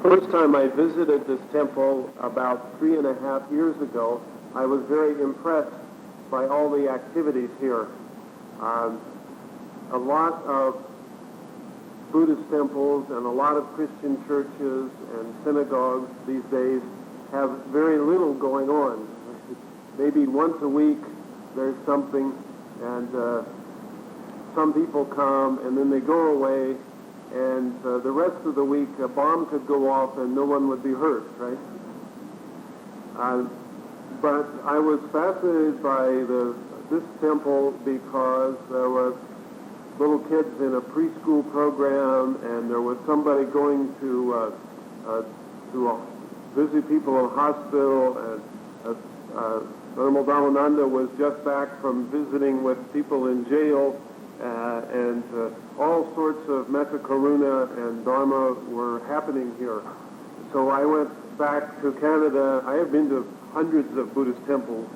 first time I visited this temple about 3.5 years ago, I was very impressed by all the activities here. A lot of Buddhist temples and a lot of Christian churches and synagogues these days have very little going on. Maybe once a week there's something, and some people come and then they go away, and the rest of the week a bomb could go off and no one would be hurt, right? But I was fascinated by this temple because there was little kids in a preschool program, and there was somebody going to visit people in a hospital, and Dharma Dhammananda was just back from visiting with people in jail, and all sorts of metta karuna and dharma were happening here. So I went back to Canada. I have been to hundreds of Buddhist temples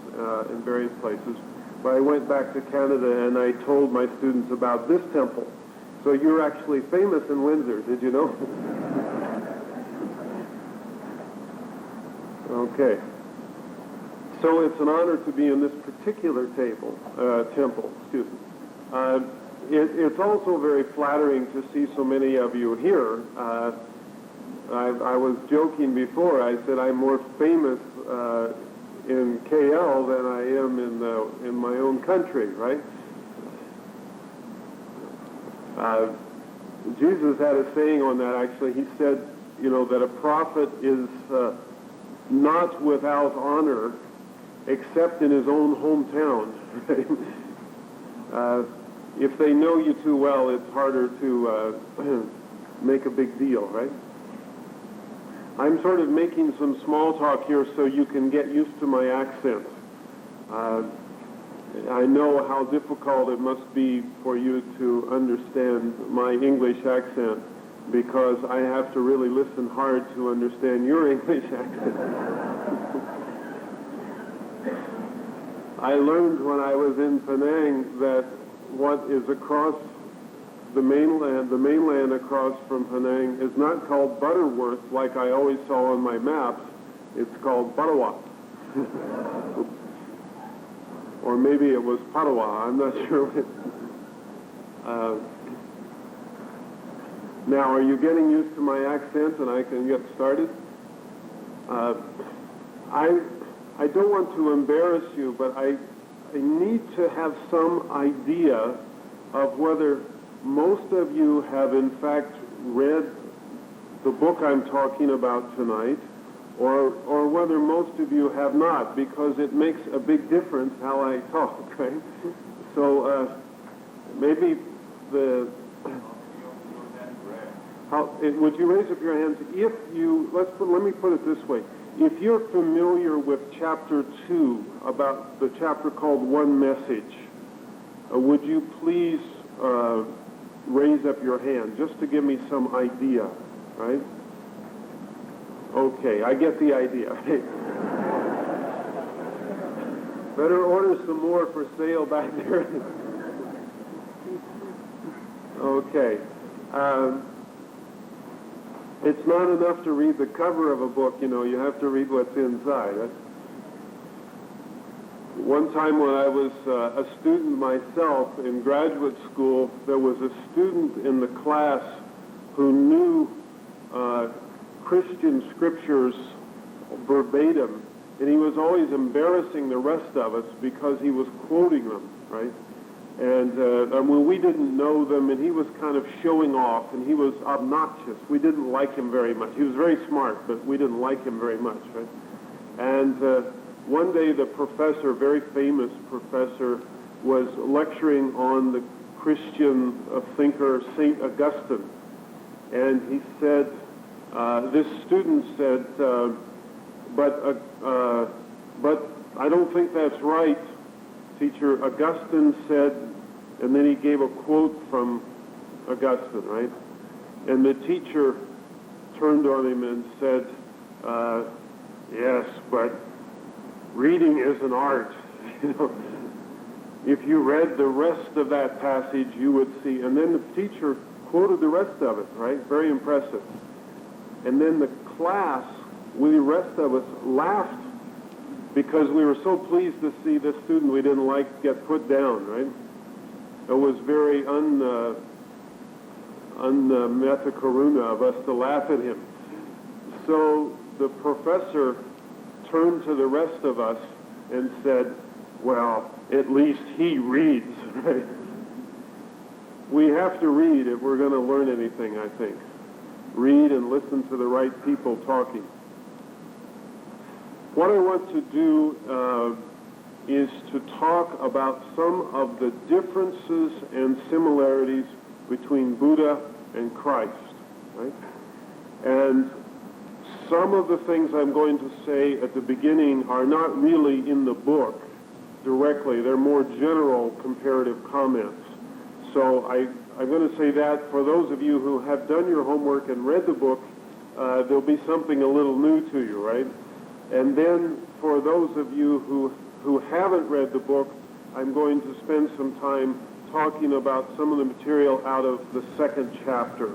in various places, but I went back to Canada and I told my students about this temple. So you're actually famous in Windsor, did you know? Okay. So it's an honor to be in this particular temple. Excuse me. It's also very flattering to see so many of you here. I was joking before. I said I'm more famous in KL than I am in my own country, right? Jesus had a saying on that, actually. He said, that a prophet is not without honor except in his own hometown. If they know you too well, it's harder to make a big deal, right? I'm sort of making some small talk here so you can get used to my accent. I know how difficult it must be for you to understand my English accent, because I have to really listen hard to understand your English accent. I learned when I was in Penang that what is across the mainland across from Penang is not called Butterworth like I always saw on my maps. It's called Barawa. Or maybe it was Padawa, I'm not sure. Now, are you getting used to my accent and I can get started? I don't want to embarrass you, but I need to have some idea of whether most of you have in fact read the book I'm talking about tonight, or whether most of you have not, because it makes a big difference how I talk, right? So maybe would you raise up your hands if you, let me put it this way. If you're familiar with chapter 2, about the chapter called One Message, would you please raise up your hand just to give me some idea, right? Okay, I get the idea. Better order some more for sale back there. Okay. It's not enough to read the cover of a book, you have to read what's inside. One time when I was a student myself in graduate school, there was a student in the class who knew Christian scriptures verbatim, and he was always embarrassing the rest of us because he was quoting them, right? And when we didn't know them, and he was kind of showing off, and he was obnoxious. We didn't like him very much. He was very smart, but we didn't like him very much, right? And one day the professor, very famous professor, was lecturing on the Christian thinker St. Augustine. And he said, this student said, but I don't think that's right. Teacher, Augustine said, and then he gave a quote from Augustine, right? And the teacher turned on him and said, yes, but reading is an art. If you read the rest of that passage, you would see. And then the teacher quoted the rest of it, right? Very impressive. And then the class, the rest of us, laughed because we were so pleased to see this student we didn't like get put down, right? It was very un-metakaruna of us to laugh at him. So the professor turned to the rest of us and said, well, at least he reads, right? We have to read if we're going to learn anything, I think. Read and listen to the right people talking. What I want to do is to talk about some of the differences and similarities between Buddha and Christ, right? And some of the things I'm going to say at the beginning are not really in the book directly. They're more general comparative comments. So I'm going to say that for those of you who have done your homework and read the book, there'll be something a little new to you, right? And then for those of you who haven't read the book, I'm going to spend some time talking about some of the material out of the second chapter,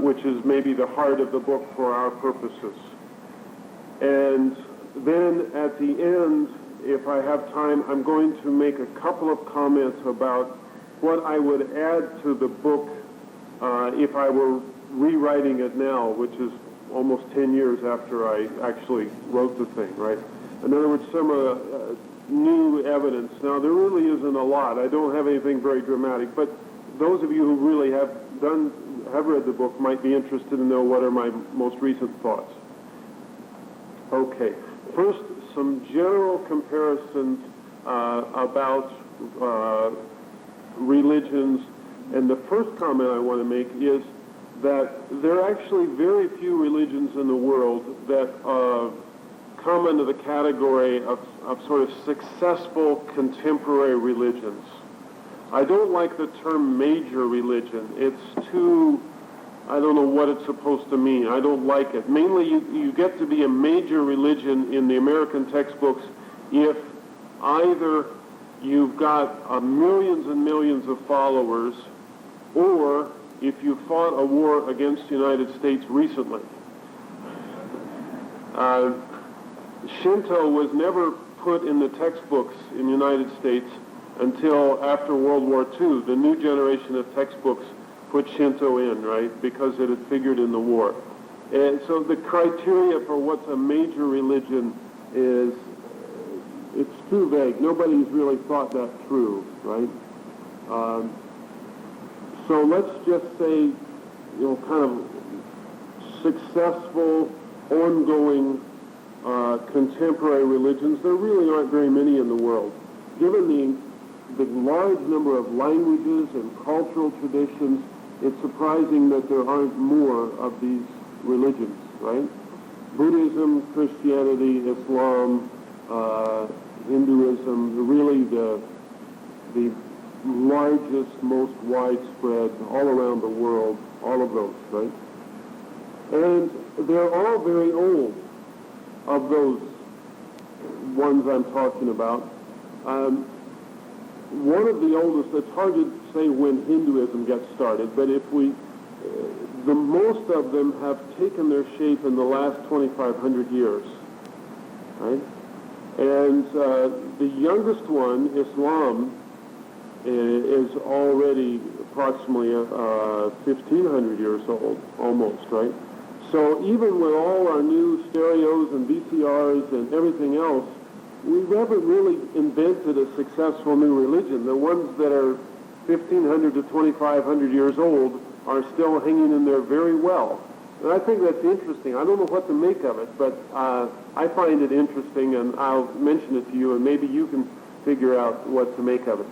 which is maybe the heart of the book for our purposes. And then at the end, if I have time, I'm going to make a couple of comments about what I would add to the book if I were rewriting it now, which is almost 10 years after I actually wrote the thing, right? In other words, some new evidence. Now, there really isn't a lot. I don't have anything very dramatic, but those of you who really have read the book might be interested to know what are my most recent thoughts. Okay. First, some general comparisons about religions, and the first comment I want to make is that there are actually very few religions in the world that come into the category of sort of successful contemporary religions. I don't like the term major religion. It's too, I don't know what it's supposed to mean. I don't like it. Mainly you get to be a major religion in the American textbooks if either you've got millions and millions of followers, or if you fought a war against the United States recently. Shinto was never put in the textbooks in the United States until after World War II. The new generation of textbooks put Shinto in, right, because it had figured in the war. And so the criteria for what's a major religion is, it's too vague. Nobody's really thought that through, right? So let's just say, kind of successful, ongoing, contemporary religions. There really aren't very many in the world. Given the large number of languages and cultural traditions, it's surprising that there aren't more of these religions, right? Buddhism, Christianity, Islam, Hinduism, really the largest, most widespread, all around the world, all of those, right? And they're all very old, of those ones I'm talking about. One of the oldest, it's hard to say when Hinduism gets started, but if the most of them have taken their shape in the last 2,500 years, right? And the youngest one, Islam, is already approximately 1,500 years old, almost, right? So even with all our new stereos and VCRs and everything else, we haven't really invented a successful new religion. The ones that are 1,500 to 2,500 years old are still hanging in there very well. And I think that's interesting. I don't know what to make of it, but I find it interesting, and I'll mention it to you, and maybe you can figure out what to make of it.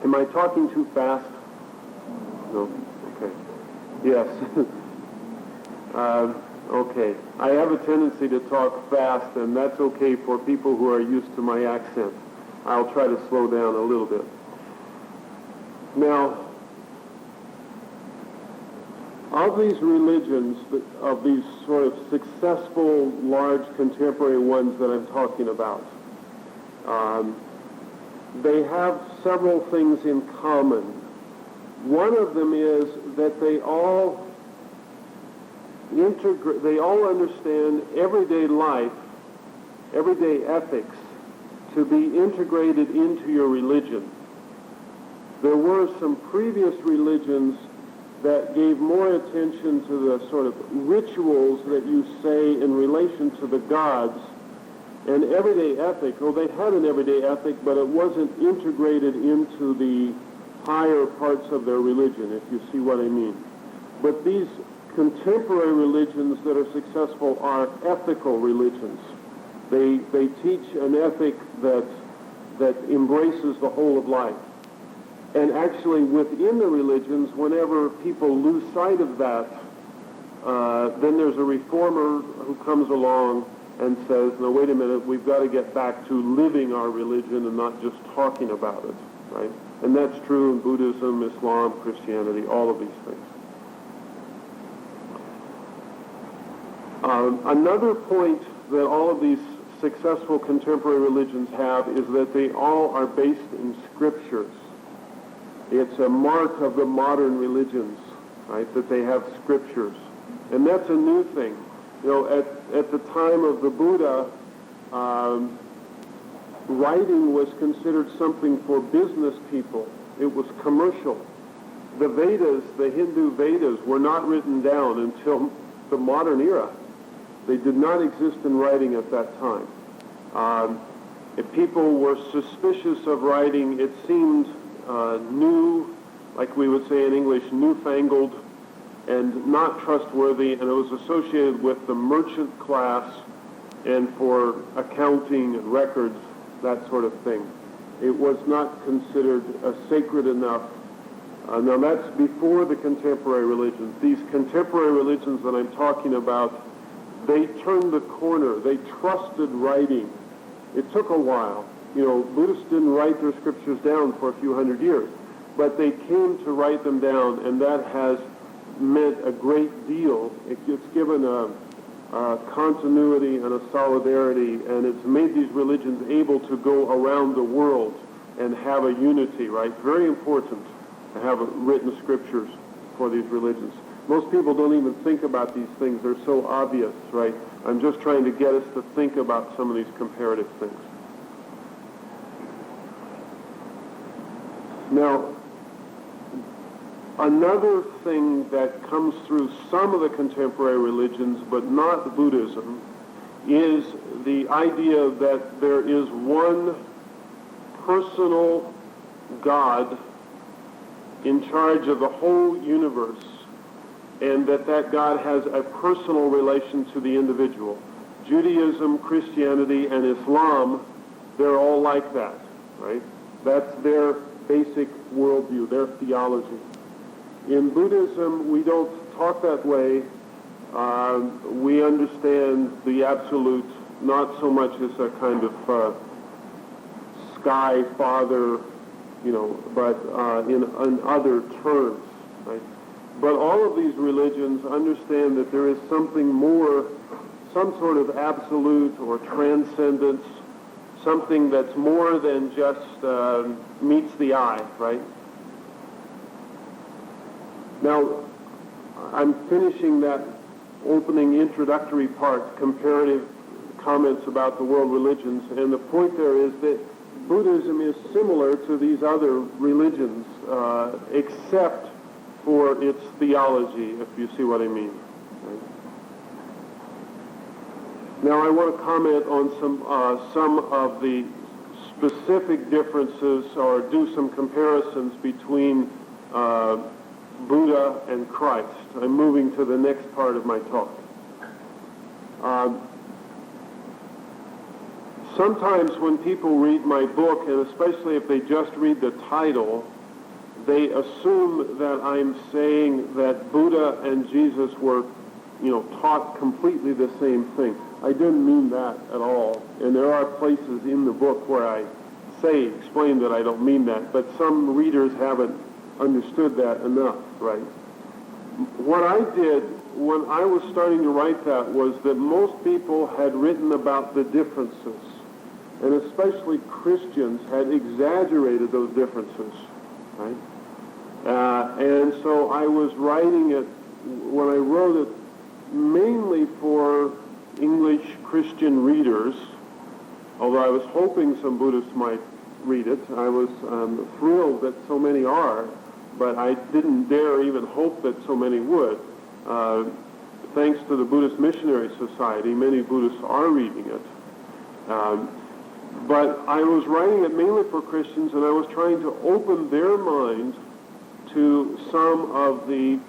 Am I talking too fast? No? Okay. Yes. Okay. I have a tendency to talk fast, and that's okay for people who are used to my accent. I'll try to slow down a little bit. Now, of these religions, of these sort of successful, large, contemporary ones that I'm talking about, they have several things in common. One of them is that they all they all understand everyday life, everyday ethics, to be integrated into your religion. There were some previous religions that gave more attention to the sort of rituals that you say in relation to the gods, and everyday ethic. Well, they had an everyday ethic, but it wasn't integrated into the higher parts of their religion, if you see what I mean. But these contemporary religions that are successful are ethical religions. They teach an ethic that embraces the whole of life. And actually, within the religions, whenever people lose sight of that, then there's a reformer who comes along and says, no, wait a minute, we've got to get back to living our religion and not just talking about it, right? And that's true in Buddhism, Islam, Christianity, all of these things. Another point that all of these successful contemporary religions have is that they all are based in scriptures. It's a mark of the modern religions, right, that they have scriptures. And that's a new thing. You know, at the time of the Buddha, writing was considered something for business people. It was commercial. The Vedas, the Hindu Vedas, were not written down until the modern era. They did not exist in writing at that time. If people were suspicious of writing, it seemed new, like we would say in English, newfangled, and not trustworthy, and it was associated with the merchant class and for accounting and records, that sort of thing. It was not considered sacred enough. Now that's before the contemporary religions. These contemporary religions that I'm talking about, they turned the corner. They trusted writing. It took a while. You know, Buddhists didn't write their scriptures down for a few hundred years, but they came to write them down, and that has meant a great deal. It's given a continuity and a solidarity, and it's made these religions able to go around the world and have a unity, right? Very important to have written scriptures for these religions. Most people don't even think about these things. They're so obvious, right? I'm just trying to get us to think about some of these comparative things. Now, another thing that comes through some of the contemporary religions, but not Buddhism, is the idea that there is one personal God in charge of the whole universe, and that God has a personal relation to the individual. Judaism, Christianity, and Islam, they're all like that, right? That's their basic worldview, their theology. In Buddhism, we don't talk that way. We understand the absolute not so much as a kind of sky father, you know, but in other terms, right? But all of these religions understand that there is something more, some sort of absolute or transcendence, something that's more than just meets the eye, right? Now, I'm finishing that opening introductory part, comparative comments about the world religions, and the point there is that Buddhism is similar to these other religions, except for its theology, if you see what I mean. Right? Now I want to comment on some of the specific differences, or do some comparisons between Buddha and Christ. I'm moving to the next part of my talk. Sometimes when people read my book, and especially if they just read the title, they assume that I'm saying that Buddha and Jesus were, you know, taught completely the same thing. I didn't mean that at all. And there are places in the book where I explain that I don't mean that, but some readers haven't understood that enough, right? What I did when I was starting to write that was that most people had written about the differences, and especially Christians had exaggerated those differences, right? And so I was writing it, when I wrote it, mainly for English Christian readers, although I was hoping some Buddhists might read it. I was thrilled that so many are, but I didn't dare even hope that so many would. Thanks to the Buddhist Missionary Society, many Buddhists are reading it. But I was writing it mainly for Christians, and I was trying to open their mind to some of the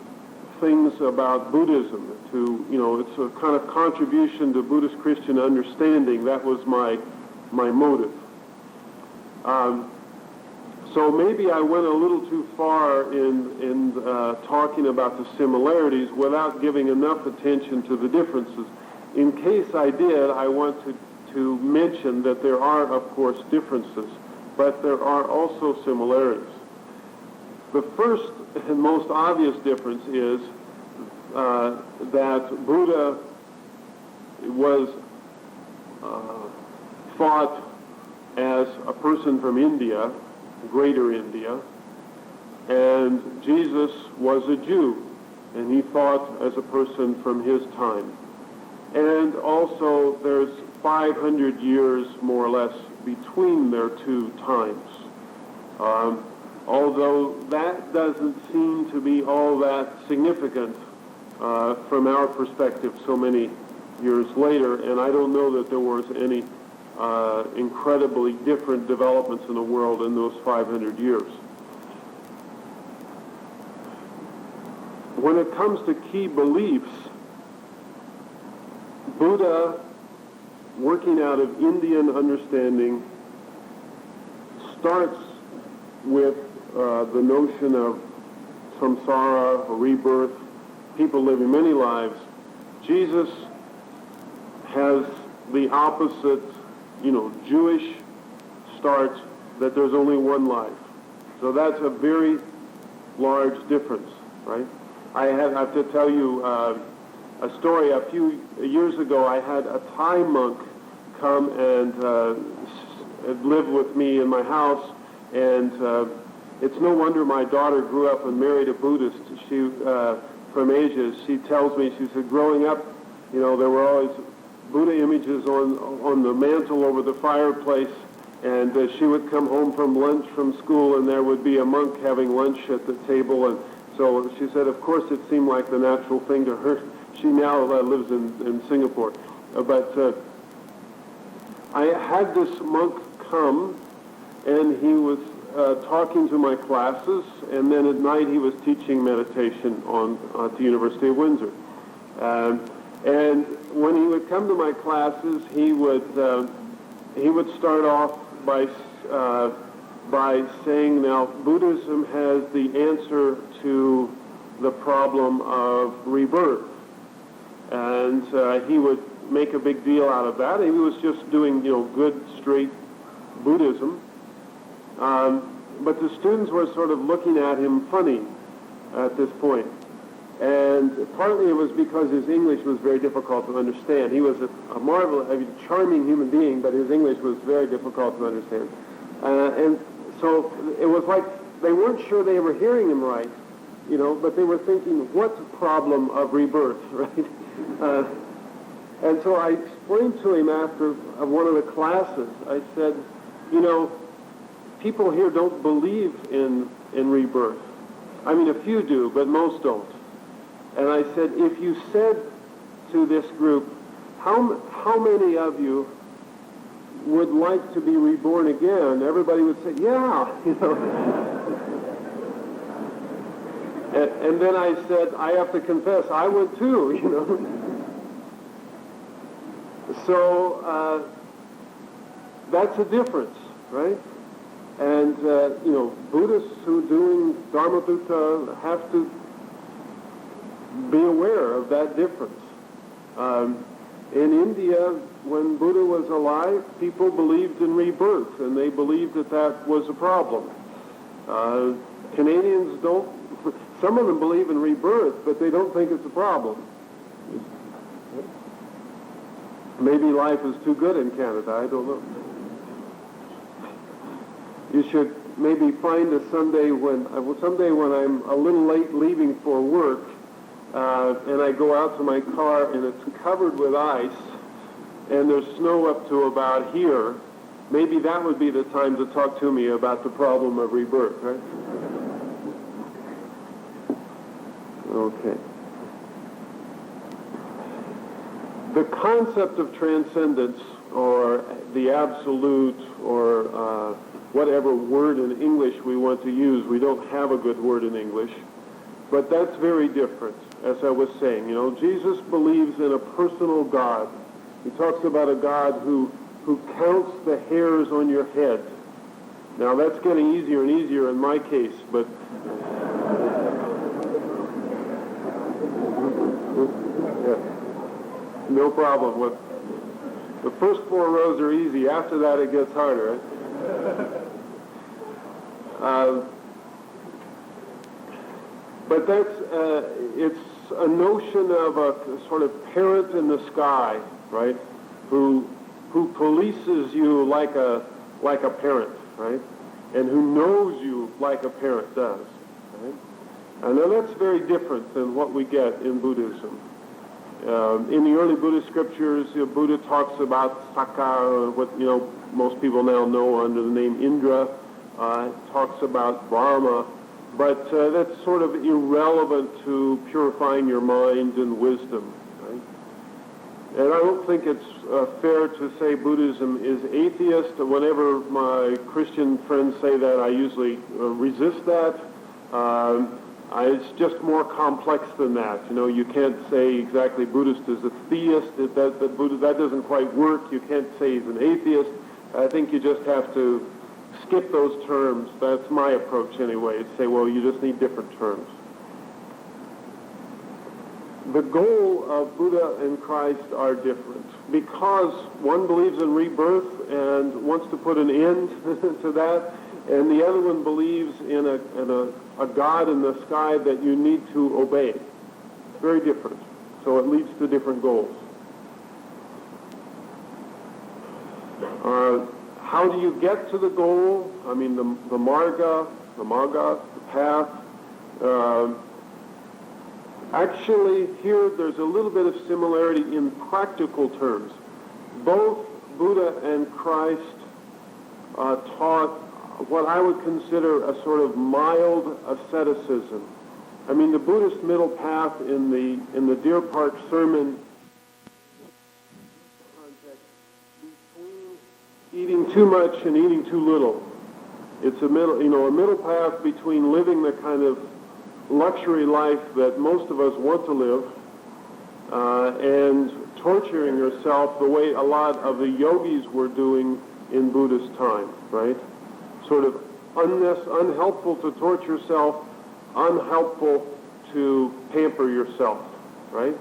things about Buddhism. It's a kind of contribution to Buddhist Christian understanding. That was my motive. So maybe I went a little too far in talking about the similarities without giving enough attention to the differences. In case I did, I want to mention that there are, of course, differences, but there are also similarities. The first and most obvious difference is that Buddha was thought as a person from India, Greater India, and Jesus was a Jew, and he thought as a person from his time. And also there's 500 years, more or less, between their two times. Although that doesn't seem to be all that significant from our perspective so many years later, and I don't know that there was any incredibly different developments in the world in those 500 years. When it comes to key beliefs, Buddha, working out of Indian understanding, starts with the notion of samsara, or rebirth, people living many lives. Jesus has the opposite, Jewish starts that there's only one life. So that's a very large difference, right? I have to tell you a story. A few years ago, I had a Thai monk come and live with me in my house, and it's no wonder my daughter grew up and married a Buddhist. She from Asia. She tells me, she said, growing up, there were always Buddha images on the mantle over the fireplace, and she would come home from lunch from school, and there would be a monk having lunch at the table, and so she said, of course, it seemed like the natural thing to her. She now lives in Singapore. But I had this monk come, and he was talking to my classes, and then at night he was teaching meditation at the University of Windsor. And when he would come to my classes, he would start off by saying, now, Buddhism has the answer to the problem of rebirth. And he would make a big deal out of that. He was just doing, good, straight Buddhism. But the students were sort of looking at him funny at this point. And partly it was because his English was very difficult to understand. He was a charming human being, but his English was very difficult to understand. And so it was like they weren't sure they were hearing him right, but they were thinking, what's the problem of rebirth, right? And so I explained to him after one of the classes, I said, people here don't believe in rebirth. I mean, a few do, but most don't. And I said, if you said to this group, how many of you would like to be reborn again? Everybody would say, yeah, And then I said, I have to confess, I would too, So that's a difference, right? And, Buddhists who are doing Dharmabhuta have to be aware of that difference. In India, when Buddha was alive, people believed in rebirth, and they believed that was a problem. Canadians don't. Some of them believe in rebirth, but they don't think it's a problem. Maybe life is too good in Canada, I don't know. You should maybe find someday when I'm a little late leaving for work, and I go out to my car and it's covered with ice, and there's snow up to about here, maybe that would be the time to talk to me about the problem of rebirth, right? Okay. The concept of transcendence, or the absolute, or whatever word in English we want to use, we don't have a good word in English, but that's very different, as I was saying. You know, Jesus believes in a personal God. He talks about a God who counts the hairs on your head. Now, that's getting easier and easier in my case, but... No problem. With the first 4 rows are easy. After that, it gets harder. Right? But it's a notion of a sort of parent in the sky, right? Who polices you like a parent, right? And who knows you like a parent does, right? I know that's very different than what we get in Buddhism. In the early Buddhist scriptures, Buddha talks about Sakka, what most people now know under the name Indra, talks about Brahma, but that's sort of irrelevant to purifying your mind and wisdom. Right? And I don't think it's fair to say Buddhism is atheist. Whenever my Christian friends say that, I usually resist that. It's just more complex than that. You can't say exactly Buddhist is a theist. That doesn't quite work. You can't say he's an atheist. I think you just have to skip those terms. That's my approach anyway. Say, well, you just need different terms. The goal of Buddha and Christ are different because one believes in rebirth and wants to put an end to that, and the other one believes in a God in the sky that you need to obey. It's very different. So it leads to different goals. How do you get to the goal? I mean, the marga, the path. Actually, here there's a little bit of similarity in practical terms. Both Buddha and Christ taught what I would consider a sort of mild asceticism. I mean, the Buddhist middle path in the Deer Park sermon, between eating too much and eating too little. It's a middle path between living the kind of luxury life that most of us want to live and torturing yourself the way a lot of the yogis were doing in Buddhist time, right? Sort of unhelpful to torture yourself, unhelpful to pamper yourself, right?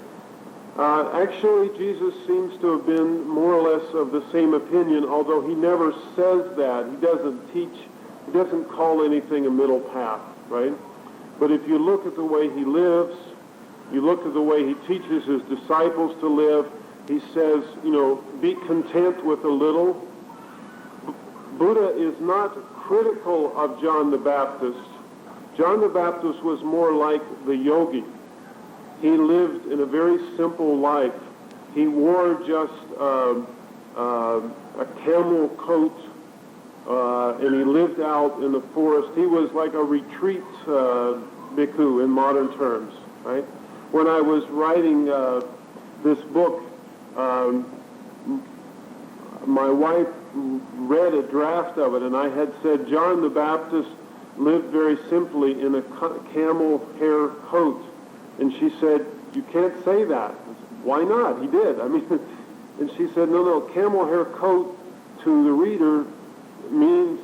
Actually, Jesus seems to have been more or less of the same opinion, although he never says that. He doesn't call anything a middle path, right? But if you look at the way he lives, you look at the way he teaches his disciples to live, he says, be content with a little. Buddha is not critical of John the Baptist. John the Baptist was more like the yogi. He lived in a very simple life. He wore just a camel coat, and he lived out in the forest. He was like a retreat bhikkhu in modern terms, right? When I was writing this book, my wife read a draft of it, and I had said John the Baptist lived very simply in a camel hair coat. And she said, you can't say that. I said, why not? He did. I mean, and she said, no, camel hair coat to the reader means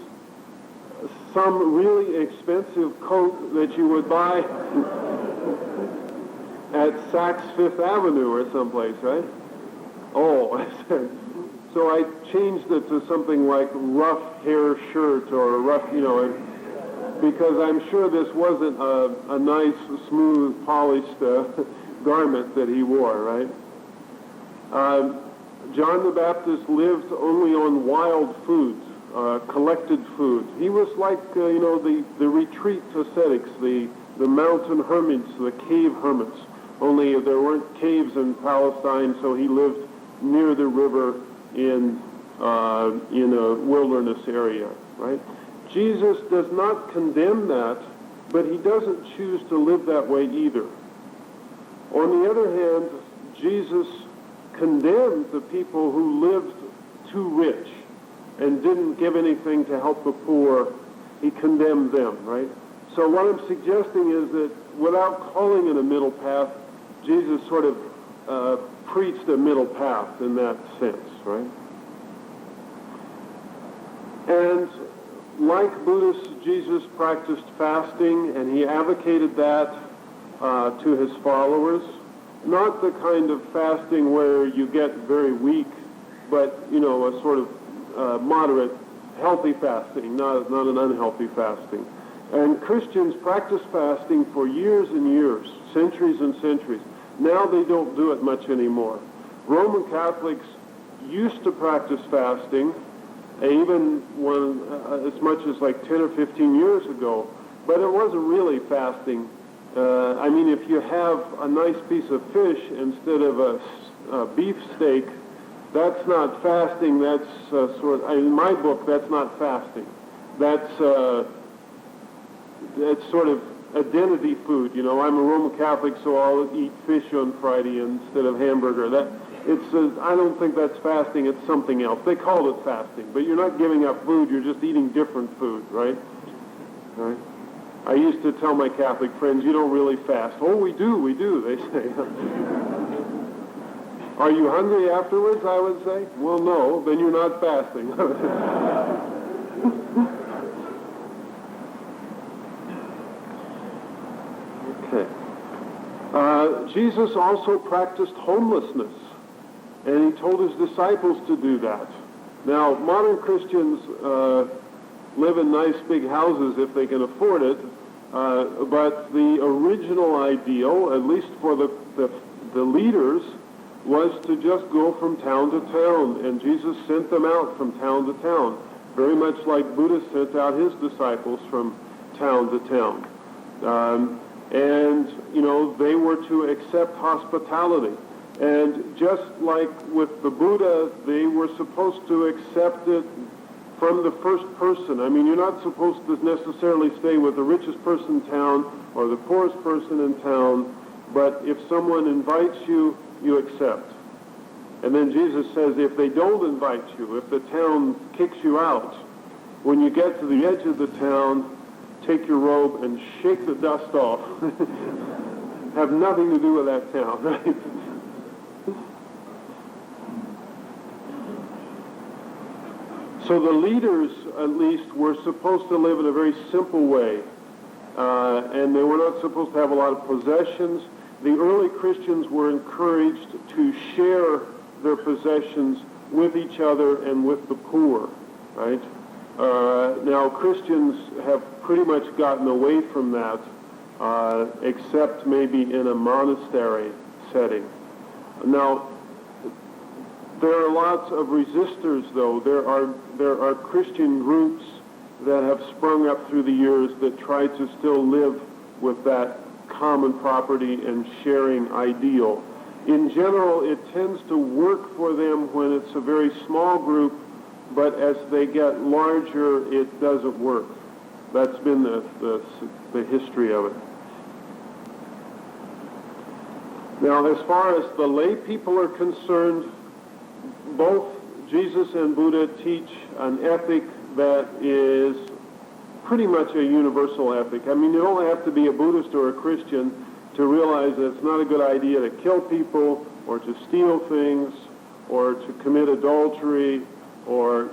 some really expensive coat that you would buy at Saks Fifth Avenue or someplace, right? Oh, I said, so I changed it to something like rough hair shirt or rough, because I'm sure this wasn't a nice, smooth, polished garment that he wore, right? John the Baptist lived only on wild foods, collected foods. He was like, the retreat ascetics, the mountain hermits, the cave hermits, only there weren't caves in Palestine, so he lived near the river in a wilderness area, right? Jesus does not condemn that, but he doesn't choose to live that way either. On the other hand, Jesus condemned the people who lived too rich and didn't give anything to help the poor. He condemned them, right? So what I'm suggesting is that without calling it a middle path, Jesus sort of preached a middle path in that sense, right? And like Buddhists, Jesus practiced fasting, and he advocated that to his followers. Not the kind of fasting where you get very weak, but, a sort of moderate, healthy fasting, not an unhealthy fasting. And Christians practiced fasting for years and years, centuries and centuries. Now they don't do it much anymore. Roman Catholics used to practice fasting, even when as much as like 10 or 15 years ago, but it wasn't really fasting. If you have a nice piece of fish instead of a beef steak, that's not fasting. That's in my book, that's not fasting. That's sort of identity food. I'm a Roman Catholic, so I'll eat fish on Friday instead of hamburger. I don't think that's fasting. It's something else. They call it fasting, but you're not giving up food. You're just eating different food, right? Right. I used to tell my Catholic friends, you don't really fast. Oh, we do, they say. Are you hungry afterwards, I would say? Well, no, then you're not fasting. Okay. Jesus also practiced homelessness, and he told his disciples to do that. Now, modern Christians live in nice big houses if they can afford it, but the original ideal, at least for the leaders, was to just go from town to town, and Jesus sent them out from town to town, very much like Buddha sent out his disciples from town to town. They were to accept hospitality. And just like with the Buddha, they were supposed to accept it from the first person. You're not supposed to necessarily stay with the richest person in town or the poorest person in town, but if someone invites you, you accept. And then Jesus says, if they don't invite you, if the town kicks you out, when you get to the edge of the town, take your robe and shake the dust off. Have nothing to do with that town, right? So the leaders, at least, were supposed to live in a very simple way, and they were not supposed to have a lot of possessions. The early Christians were encouraged to share their possessions with each other and with the poor, right? Now, Christians have pretty much gotten away from that, except maybe in a monastery setting. Now, there are lots of resistors, though. There are Christian groups that have sprung up through the years that try to still live with that common property and sharing ideal. In general, it tends to work for them when it's a very small group, but as they get larger, it doesn't work. That's been the history of it. Now, as far as the lay people are concerned, both Jesus and Buddha teach an ethic that is pretty much a universal ethic. You don't have to be a Buddhist or a Christian to realize that it's not a good idea to kill people or to steal things or to commit adultery or,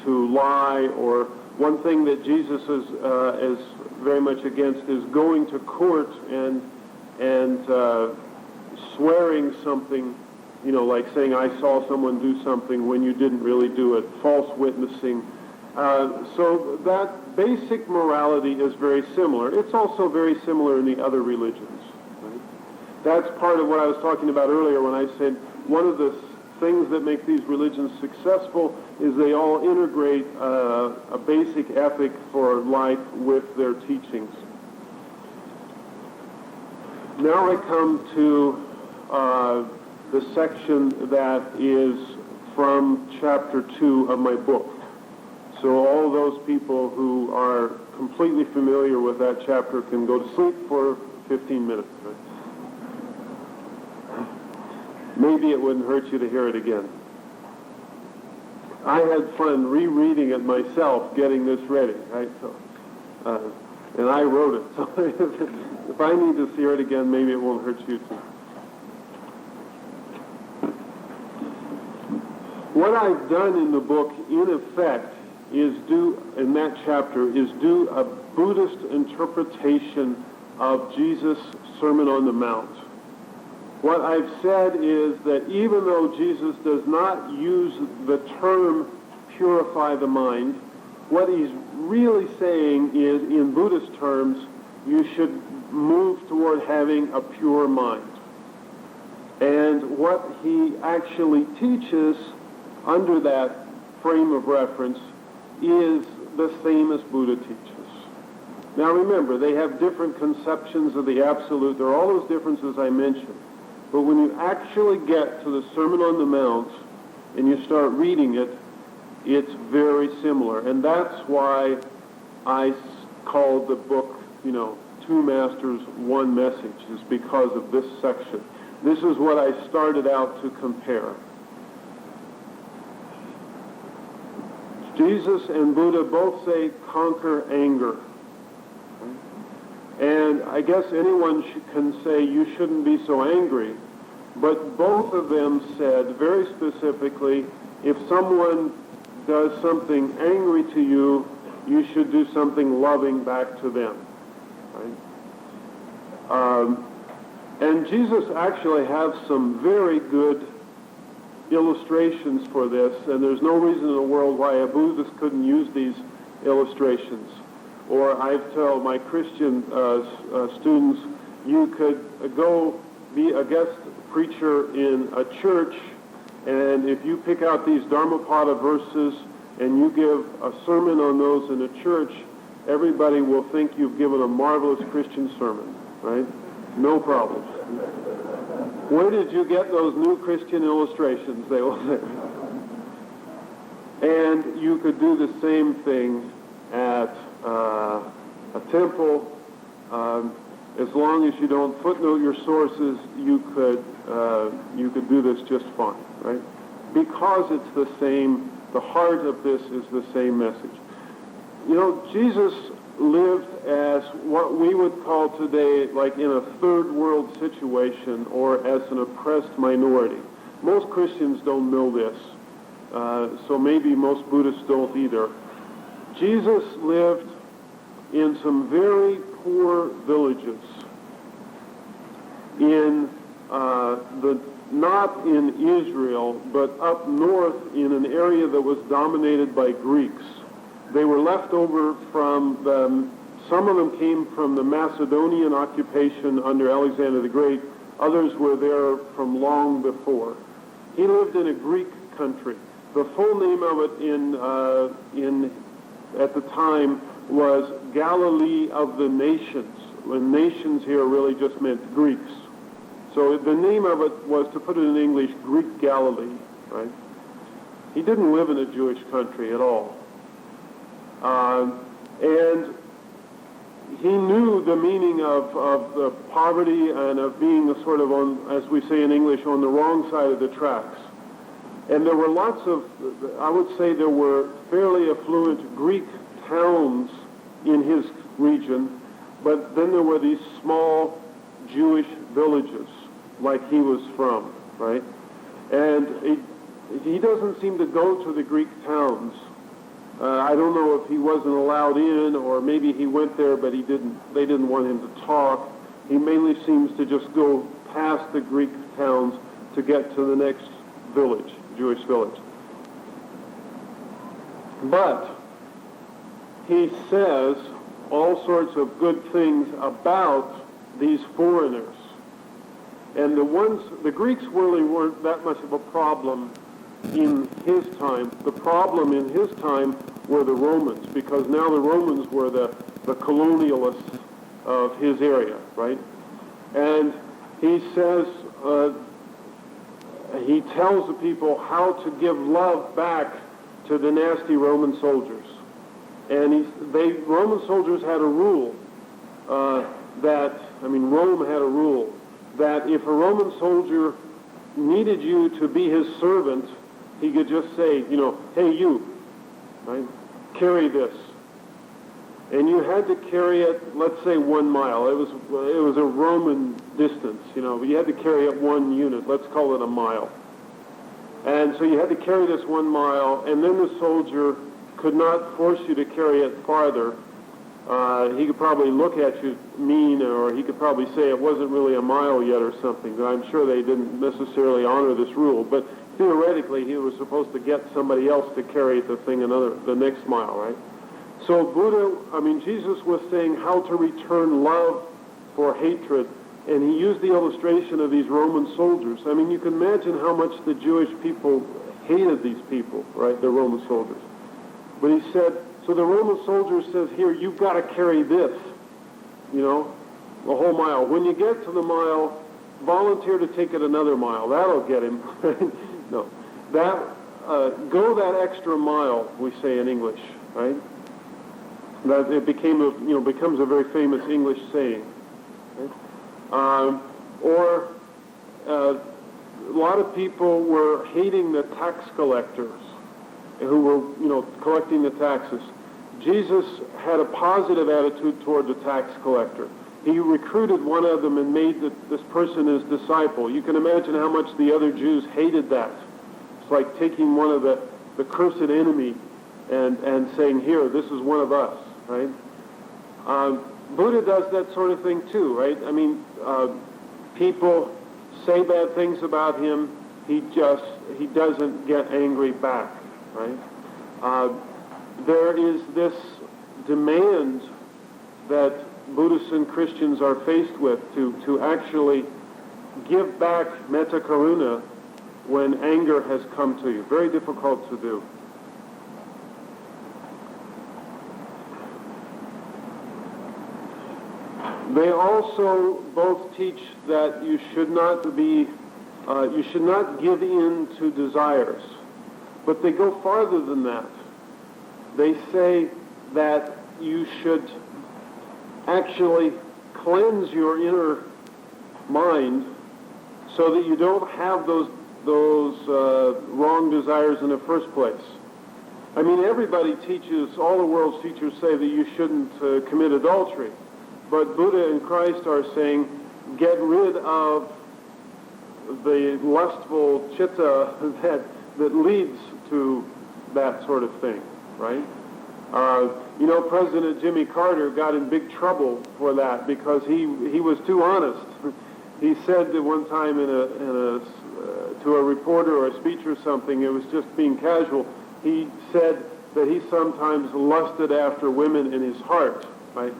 to lie. Or one thing that Jesus is very much against is going to court and swearing something, like saying, I saw someone do something when you didn't really do it, false witnessing. So that basic morality is very similar. It's also very similar in the other religions. Right? That's part of what I was talking about earlier when I said one of the things that make these religions successful is they all integrate a basic ethic for life with their teachings. Now I come to the section that is from chapter 2 of my book. So all those people who are completely familiar with that chapter can go to sleep for 15 minutes. Right? Maybe it wouldn't hurt you to hear it again. I had fun rereading it myself, getting this ready, right? So, and I wrote it. So if I need to hear it again, maybe it won't hurt you too. What I've done in the book, in effect, is in that chapter, is do a Buddhist interpretation of Jesus' Sermon on the Mount. What I've said is that even though Jesus does not use the term purify the mind, what he's really saying is, in Buddhist terms, you should move toward having a pure mind. And what he actually teaches under that frame of reference is the same as Buddha teaches. Now remember, they have different conceptions of the absolute. There are all those differences I mentioned. But when you actually get to the Sermon on the Mount and you start reading it, it's very similar. And that's why I called the book, Two Masters, One Message, is because of this section. This is what I started out to compare. Jesus and Buddha both say, conquer anger. And I guess anyone can say you shouldn't be so angry, but both of them said very specifically, if someone does something angry to you, you should do something loving back to them. Right? And Jesus actually has some very good illustrations for this, and there's no reason in the world why a Buddhist couldn't use these illustrations. Or I tell my Christian students, you could go be a guest preacher in a church, and if you pick out these Dharmapada verses and you give a sermon on those in a church, everybody will think you've given a marvelous Christian sermon, right? No problem. Where did you get those new Christian illustrations, they will say. And you could do the same thing at a temple. As long as you don't footnote your sources, you could do this just fine, right? Because it's the same, the heart of this is the same message. Jesus lived as what we would call today like in a third world situation or as an oppressed minority. Most Christians don't know this, so maybe most Buddhists don't either. Jesus lived in some very poor villages not in Israel, but up north in an area that was dominated by Greeks. They were left over from some of them came from the Macedonian occupation under Alexander the Great. Others were there from long before. He lived in a Greek country. The full name of it at the time was Galilee of the Nations. The nations here really just meant Greeks. So the name of it was, to put it in English, Greek Galilee, right? He didn't live in a Jewish country at all. And he knew the meaning of the poverty and of being sort of on, as we say in English, on the wrong side of the tracks. And there were lots of, I would say there were fairly affluent Greek towns in his region, but then there were these small Jewish villages like he was from, right? And he doesn't seem to go to the Greek towns. I don't know if he wasn't allowed in, or maybe he went there, but they didn't want him to talk. He mainly seems to just go past the Greek towns to get to the next village, Jewish village. But he says all sorts of good things about these foreigners. And the Greeks really weren't that much of a problem in his time. The problem in his time were the Romans, because now the Romans were the colonialists of his area, right? And he says, he tells the people how to give love back to the nasty Roman soldiers. And Roman soldiers had a rule Rome had a rule that if a Roman soldier needed you to be his servant, he could just say, hey, you, right, carry this. And you had to carry it, let's say 1 mile. It was a Roman distance, but you had to carry it 1 unit. Let's call it a mile. And so you had to carry this 1 mile, and then the soldier could not force you to carry it farther. He could probably look at you mean, or he could probably say it wasn't really a mile yet or something. But I'm sure they didn't necessarily honor this rule. But theoretically, he was supposed to get somebody else to carry the thing the next mile, right? So Jesus was saying how to return love for hatred, and he used the illustration of these Roman soldiers. You can imagine how much the Jewish people hated these people, right, the Roman soldiers. But he said, so the Roman soldier says, here, you've got to carry this, the whole mile. When you get to the mile, volunteer to take it another mile. That'll get him. No. Go that extra mile, we say in English, right? That it becomes a very famous English saying. Right? A lot of people were hating the tax collectors who were, collecting the taxes. Jesus had a positive attitude toward the tax collector. He recruited one of them and made this person his disciple. You can imagine how much the other Jews hated that. It's like taking one of the cursed enemy and saying, here, this is one of us, right? Buddha does that sort of thing too, right? People say bad things about him. He doesn't get angry back, right? There is this demand that Buddhists and Christians are faced with to actually give back metta karuna when anger has come to you. Very difficult to do. They also both teach that you should not give in to desires. But they go farther than that. They say that you should actually cleanse your inner mind so that you don't have those wrong desires in the first place. Everybody teaches, all the world's teachers say that you shouldn't commit adultery. But Buddha and Christ are saying, get rid of the lustful chitta that leads to that sort of thing, right? President Jimmy Carter got in big trouble for that because he was too honest. He said that one time to a reporter or a speech or something, it was just being casual, he said that he sometimes lusted after women in his heart, right?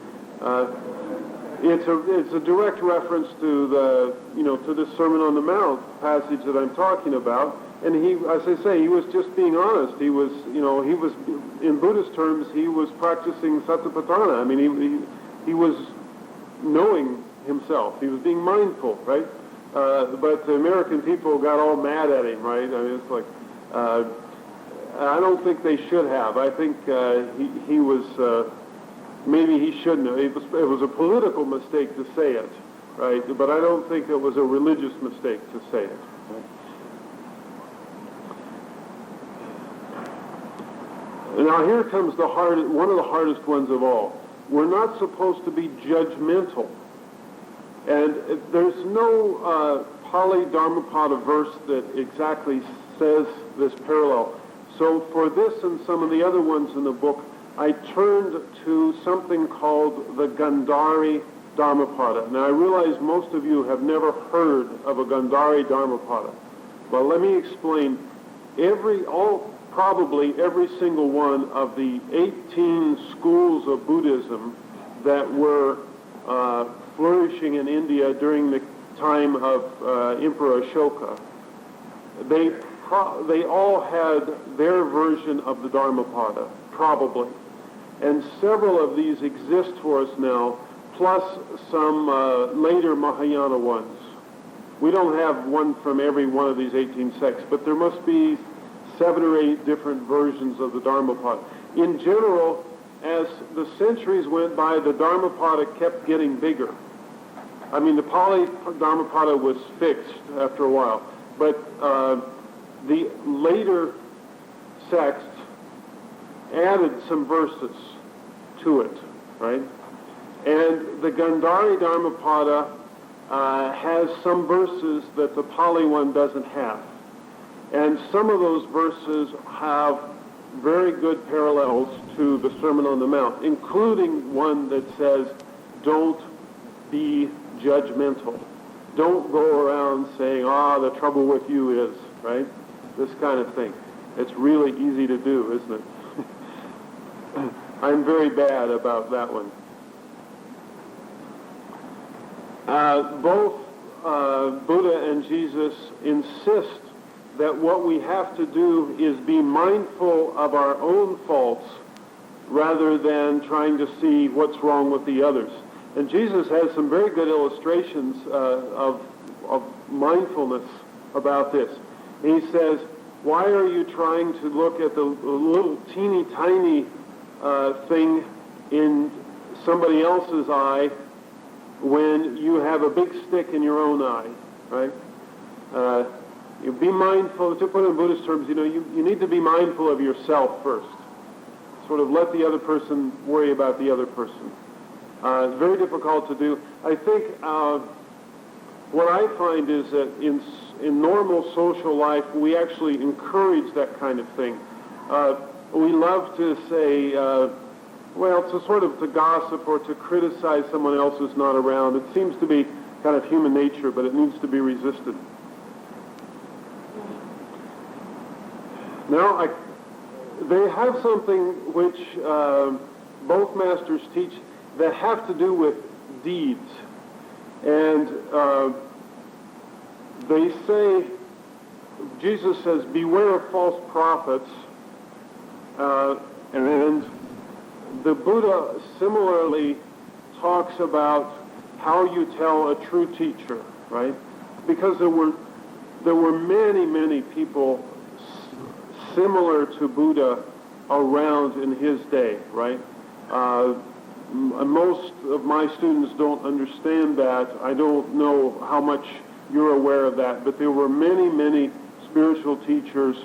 It's a direct reference to the Sermon on the Mount passage that I'm talking about. And he, as I say, he was just being honest. He was, in Buddhist terms, he was practicing satipatthana. He was knowing himself. He was being mindful, right? But the American people got all mad at him, right? It's like, I don't think they should have. I think he was, maybe he shouldn't have. It was a political mistake to say it, right? But I don't think it was a religious mistake to say it. Right? Now here comes one of the hardest ones of all. We're not supposed to be judgmental. And there's no Pali Dharmapada verse that exactly says this parallel. So for this and some of the other ones in the book, I turned to something called the Gandhari Dharmapada. Now I realize most of you have never heard of a Gandhari Dharmapada. But let me explain. Probably every single one of the 18 schools of Buddhism that were flourishing in India during the time of Emperor Ashoka, they all had their version of the Dharmapada, probably. And several of these exist for us now plus some later Mahayana ones. We don't have one from every one of these 18 sects, but there must be 7 or 8 different versions of the Dharmapada. In general, as the centuries went by, the Dharmapada kept getting bigger. I mean, the Pali Dharmapada was fixed after a while, but the later sects added some verses to it, right? And the Gandhari Dharmapada has some verses that the Pali one doesn't have. And some of those verses have very good parallels to the Sermon on the Mount, including one that says, don't be judgmental. Don't go around saying, the trouble with you is, right? This kind of thing. It's really easy to do, isn't it? I'm very bad about that one. Both Buddha and Jesus insist that what we have to do is be mindful of our own faults rather than trying to see what's wrong with the others. And Jesus has some very good illustrations of mindfulness about this. And he says, why are you trying to look at the little teeny tiny thing in somebody else's eye when you have a big stick in your own eye, right? You be mindful, to put it in Buddhist terms, you need to be mindful of yourself first. Sort of let the other person worry about the other person. It's very difficult to do. I think what I find is that in normal social life, we actually encourage that kind of thing. We love to say, to gossip or to criticize someone else who's not around. It seems to be kind of human nature, but it needs to be resisted. Now, they have something which both masters teach that have to do with deeds. And they say, Jesus says, beware of false prophets. And the Buddha similarly talks about how you tell a true teacher, right? Because there were many, many people similar to Buddha around in his day, right? Most of my students don't understand that. I don't know how much you're aware of that, but there were many, many spiritual teachers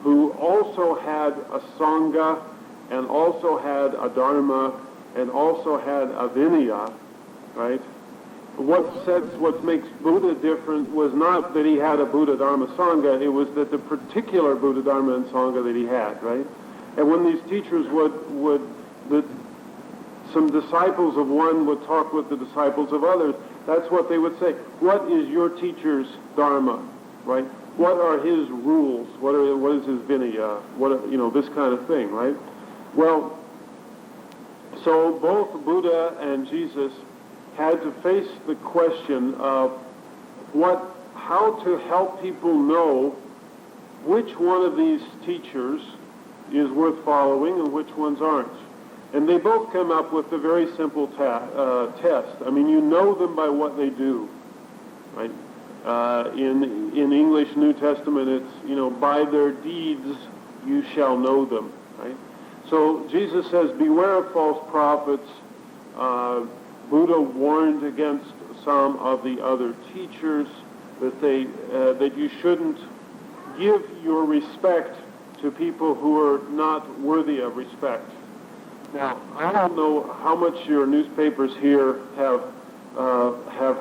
who also had a Sangha and also had a Dharma and also had a Vinaya, right? What makes Buddha different was not that he had a Buddha Dharma Sangha, it was that the particular Buddha Dharma and Sangha that he had, right? And when these teachers some disciples of one would talk with the disciples of others, that's what they would say. What is your teacher's Dharma, right? What are his rules? What is his Vinaya? This kind of thing, right? Well, so both Buddha and Jesus had to face the question of how to help people know which one of these teachers is worth following and which ones aren't. And they both come up with a very simple test. I mean, you know them by what they do, right? In English New Testament, it's, by their deeds you shall know them, right? So Jesus says, beware of false prophets. Buddha warned against some of the other teachers that you shouldn't give your respect to people who are not worthy of respect. Now, I don't know how much your newspapers here have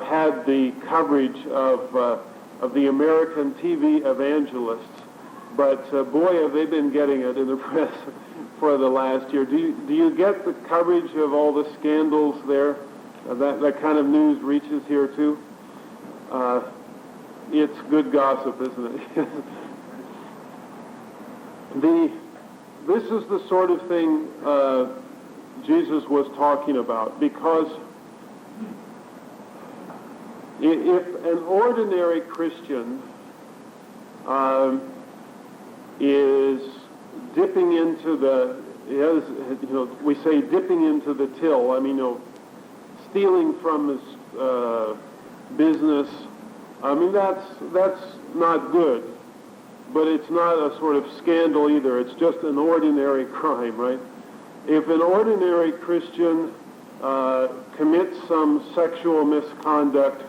had the coverage of the American TV evangelists, but boy, have they been getting it in the press for the last year. Do you get the coverage of all the scandals there? That kind of news reaches here too? It's good gossip, isn't it? This is the sort of thing Jesus was talking about, because if an ordinary Christian is dipping into we say dipping into the till, stealing from his business. I mean, that's not good, but it's not a sort of scandal either. It's just an ordinary crime, right? If an ordinary Christian commits some sexual misconduct,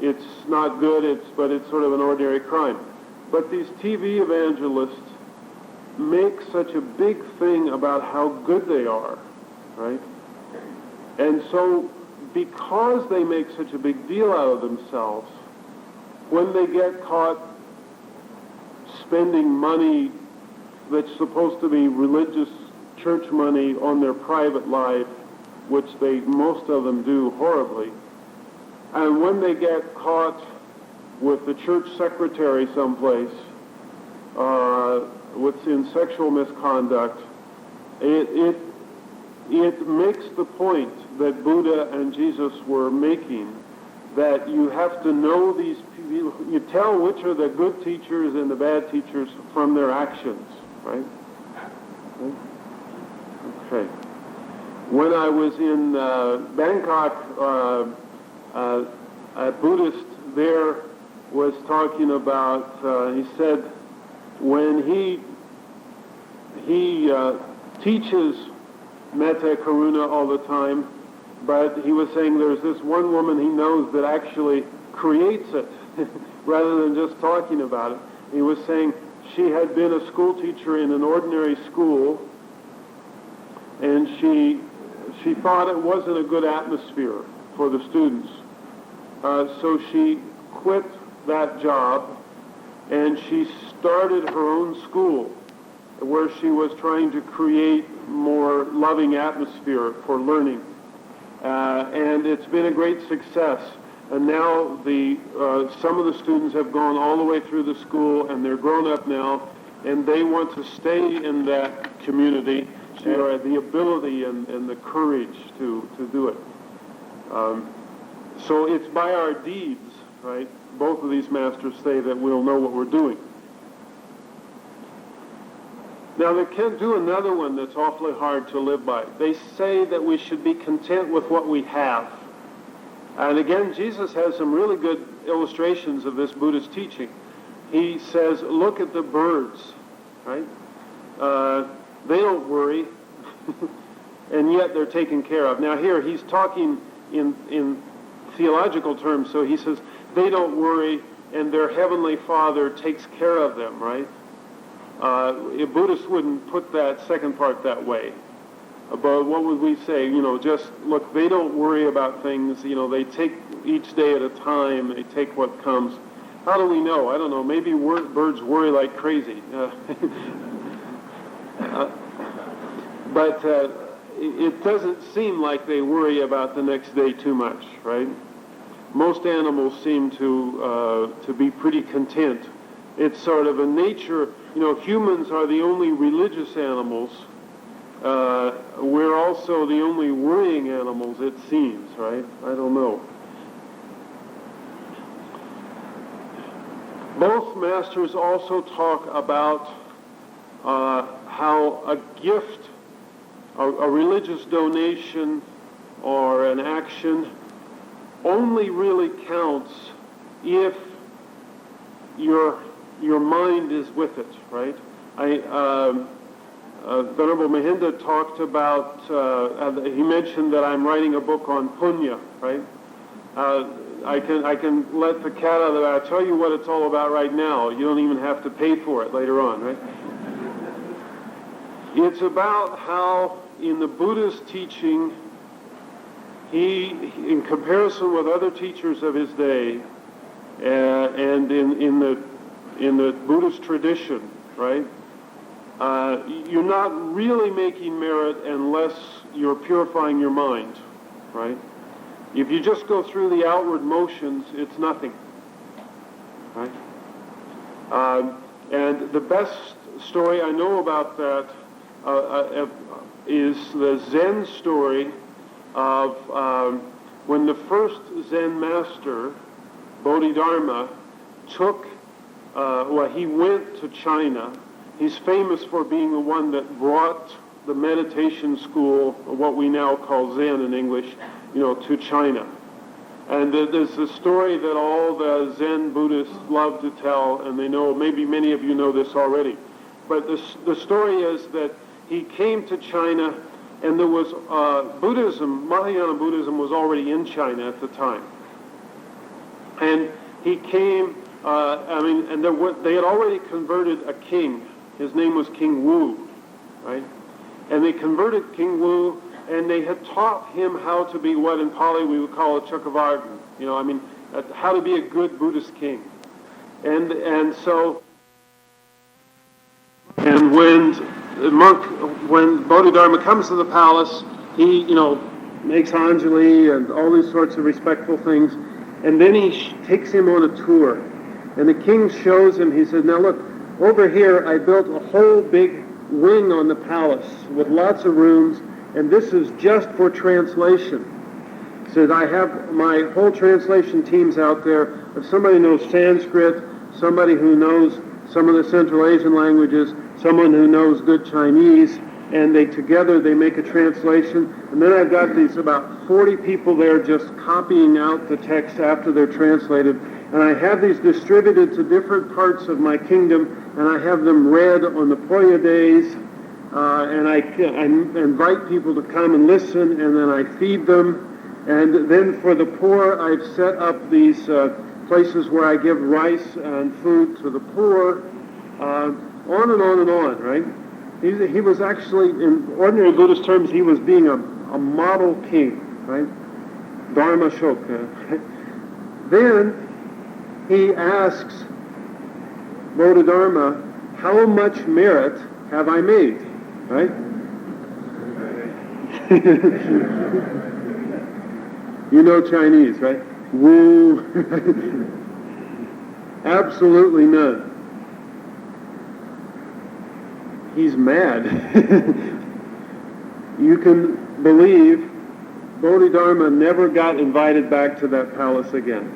it's not good, but it's sort of an ordinary crime. But these TV evangelists make such a big thing about how good they are, right? And so because they make such a big deal out of themselves, when they get caught spending money that's supposed to be religious church money on their private life, which most of them do horribly, and when they get caught with the church secretary someplace in sexual misconduct, it makes the point that Buddha and Jesus were making, that you have to know these people. You tell which are the good teachers and the bad teachers from their actions, right? Okay. When I was in Bangkok, a Buddhist there was talking about, he said, when he teaches metta karuna all the time, but he was saying there's this one woman he knows that actually creates it rather than just talking about it. He was saying she had been a school teacher in an ordinary school, and she thought it wasn't a good atmosphere for the students. So she quit that job, and she started her own school where she was trying to create more loving atmosphere for learning. And it's been a great success. And now some of the students have gone all the way through the school, and they're grown up now, and they want to stay in that community. Sure. The ability and the courage to do it. So it's by our deeds, right? Both of these masters say that we'll know what we're doing. Now, they can do another one that's awfully hard to live by. They say that we should be content with what we have. And again, Jesus has some really good illustrations of this Buddhist teaching. He says, look at the birds, right? They don't worry, and yet they're taken care of. Now here, he's talking in theological terms, so he says, they don't worry, and their heavenly Father takes care of them, right? Buddhists wouldn't put that second part that way. But what would we say? Just, look, they don't worry about things. They take each day at a time. They take what comes. How do we know? I don't know. Maybe birds worry like crazy. But it doesn't seem like they worry about the next day too much, right? Most animals seem to be pretty content. It's sort of a nature. Humans are the only religious animals. We're also the only worrying animals, it seems, right? I don't know. Both masters also talk about how a gift, a religious donation, or an action only really counts if your mind is with it, right? Venerable Mahinda talked about, he mentioned that I'm writing a book on punya, right? I can let the cat out of the bag. I'll tell you what it's all about right now. You don't even have to pay for it later on, right? It's about how in the Buddha's teaching, he, in comparison with other teachers of his day, and in the Buddhist tradition, right? You're not really making merit unless you're purifying your mind, right? If you just go through the outward motions, it's nothing, right? And the best story I know about that is the Zen story of when the first Zen master, Bodhidharma, he went to China. He's famous for being the one that brought the meditation school, what we now call Zen in English, to China. And there's a story that all the Zen Buddhists love to tell, and they know, maybe many of you know this already. But the story is that he came to China, and there was Buddhism, Mahayana Buddhism was already in China at the time. And he came, and they had already converted a king. His name was King Wu, right? And they converted King Wu, and they had taught him how to be what in Pali we would call a Chakravartin, how to be a good Buddhist king. And when Bodhidharma comes to the palace, he, makes Anjali and all these sorts of respectful things, and then he takes him on a tour. And the king shows him, he said, now look, over here I built a whole big wing on the palace with lots of rooms, and this is just for translation. He said, I have my whole translation teams out there. If somebody knows Sanskrit, somebody who knows some of the Central Asian languages, someone who knows good Chinese, and together they make a translation. And then I've got these about 40 people there just copying out the text after they're translated. And I have these distributed to different parts of my kingdom, and I have them read on the Poya days, and I invite people to come and listen, and then I feed them. And then for the poor, I've set up these places where I give rice and food to the poor, on and on and on, right? He was actually, in ordinary Buddhist terms, he was being a model king, right? Dharma Shoka. Right? Then he asks Bodhidharma, how much merit have I made? Right? You know Chinese, right? Woo. Absolutely none. He's mad. You can believe Bodhidharma never got invited back to that palace again.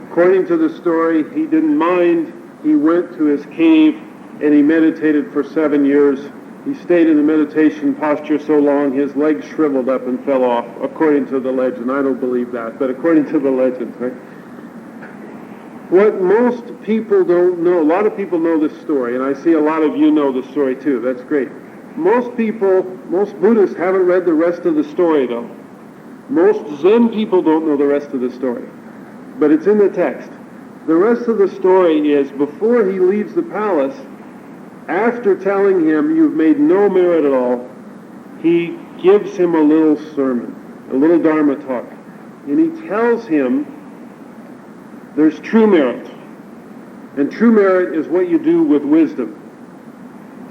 According to the story, he didn't mind. He went to his cave and he meditated for 7 years. He stayed in the meditation posture so long his legs shriveled up and fell off, according to the legend. I don't believe that, but according to the legend, right? What most people don't know, a lot of people know this story, and I see a lot of you know the story too. That's great. Most Buddhists haven't read the rest of the story, though. Most Zen people don't know the rest of the story, but it's in the text. The rest of the story is before he leaves the palace, after telling him you've made no merit at all, he gives him a little sermon, a little Dharma talk, and he tells him there's true merit, and true merit is what you do with wisdom.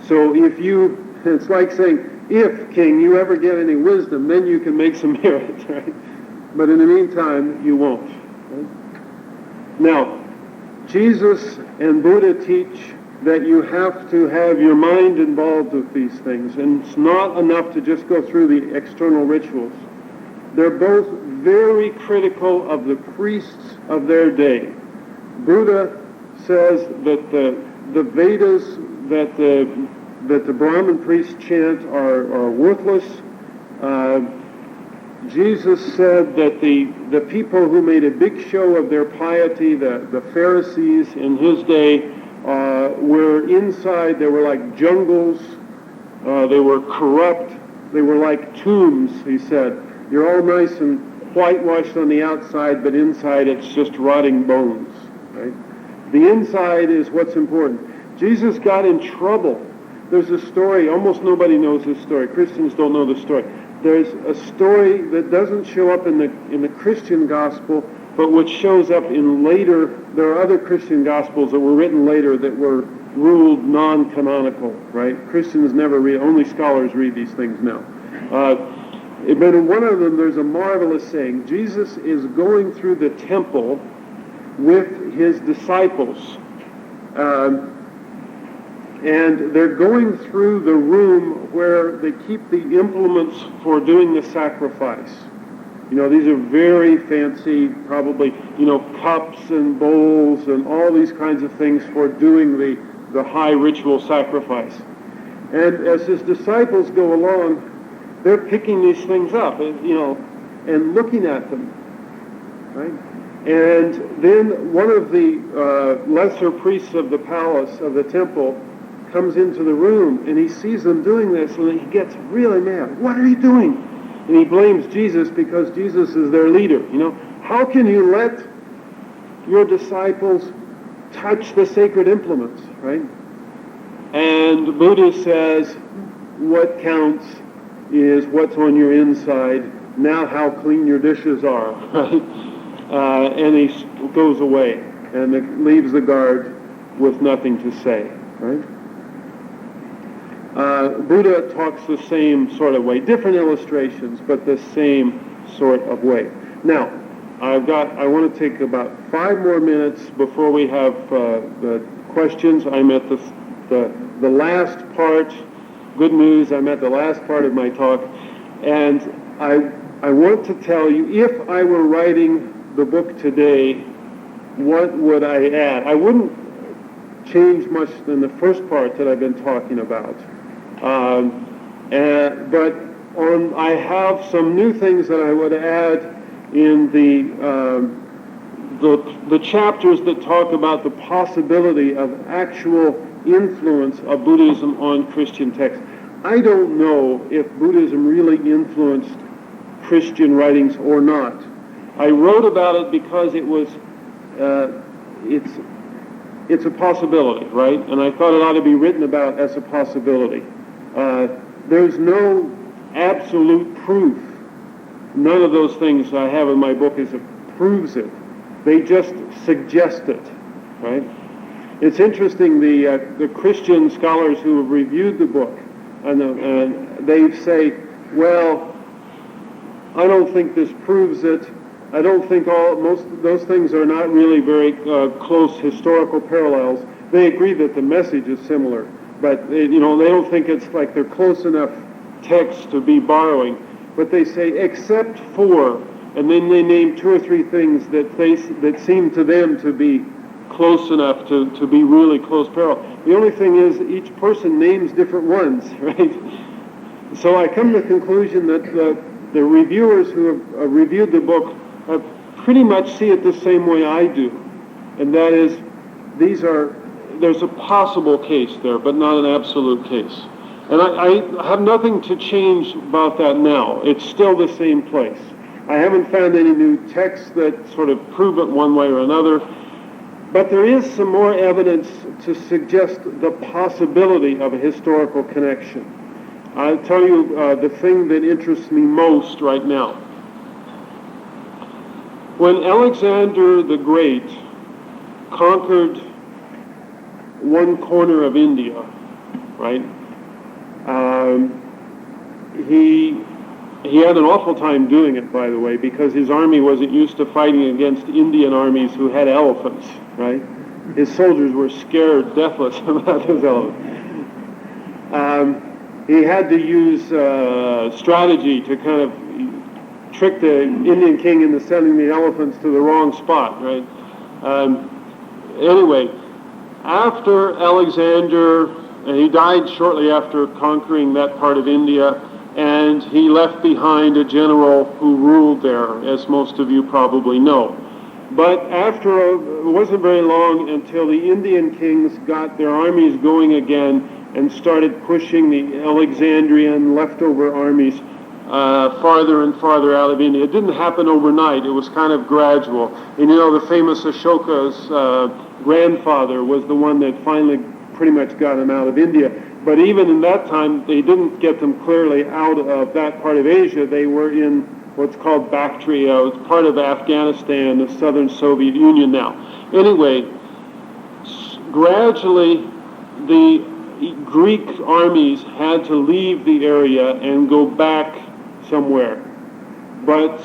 So it's like saying, if, king, you ever get any wisdom, then you can make some merit, right? But in the meantime, you won't. Right? Now, Jesus and Buddha teach that you have to have your mind involved with these things, and it's not enough to just go through the external rituals. They're both very critical of the priests of their day. Buddha says that the Vedas that the Brahmin priests chant are worthless. Jesus said that the people who made a big show of their piety, the Pharisees in his day, were inside, they were like jungles, they were corrupt, they were like tombs, he said. You're all nice and whitewashed on the outside, but inside it's just rotting bones, right? The inside is what's important. Jesus got in trouble. There's a story, almost nobody knows this story. Christians don't know the story. There's a story that doesn't show up in the Christian gospel, but which shows up in later, there are other Christian gospels that were written later that were ruled non-canonical, right? Christians never read, only scholars read these things now. But in one of them, there's a marvelous saying. Jesus is going through the temple with his disciples, and they're going through the room where they keep the implements for doing the sacrifice. These are very fancy, probably, cups and bowls and all these kinds of things for doing the high ritual sacrifice. And as his disciples go along, they're picking these things up. and looking at them, right? And then one of the lesser priests of the palace, of the temple, comes into the room, and he sees them doing this, and he gets really mad. What are you doing? And he blames Jesus because Jesus is their leader. How can you let your disciples touch the sacred implements, right? And Buddha says, what counts is what's on your inside, not how clean your dishes are, right? And he goes away and leaves the guard with nothing to say, right? Buddha talks the same sort of way, different illustrations, but the same sort of way. Now, I want to take about 5 more minutes before we have the questions. I'm at the last part. Good news, I'm at the last part of my talk, and I want to tell you, if I were writing the book today, what would I add? I wouldn't change much in the first part that I've been talking about. But I have some new things that I would add in the chapters that talk about the possibility of actual influence of Buddhism on Christian texts. I don't know if Buddhism really influenced Christian writings or not. I wrote about it because it was it's a possibility, right? And I thought it ought to be written about as a possibility. There's no absolute proof. None of those things I have in my book proves it. They just suggest it, right? It's interesting, the Christian scholars who have reviewed the book, and they say, well, I don't think this proves it. I don't think most of those things are not really very close historical parallels. They agree that the message is similar, but they don't think it's like they're close enough texts to be borrowing. But they say, except for, and then they name 2 or 3 things that seem to them to be close enough to be really close parallel. The only thing is each person names different ones, right? So I come to the conclusion that the reviewers who have reviewed the book pretty much see it the same way I do, and that is there's a possible case there, but not an absolute case. And I have nothing to change about that now. It's still the same place. I haven't found any new texts that sort of prove it one way or another, but there is some more evidence to suggest the possibility of a historical connection. I'll tell you the thing that interests me most right now. When Alexander the Great conquered one corner of India, right, he had an awful time doing it, by the way, because his army wasn't used to fighting against Indian armies who had elephants, right? His soldiers were scared deathless about those elephants. He had to use strategy to kind of trick the Indian king into sending the elephants to the wrong spot, right? Anyway, after Alexander, and he died shortly after conquering that part of India, and he left behind a general who ruled there, as most of you probably know. But it wasn't very long until the Indian kings got their armies going again and started pushing the Alexandrian leftover armies farther and farther out of India. It didn't happen overnight. It was kind of gradual. And the famous Ashoka's grandfather was the one that finally pretty much got him out of India. But even in that time, they didn't get them clearly out of that part of Asia. They were in what's called Bactria. It's part of Afghanistan, the southern Soviet Union now. Anyway, gradually the Greek armies had to leave the area and go back somewhere. But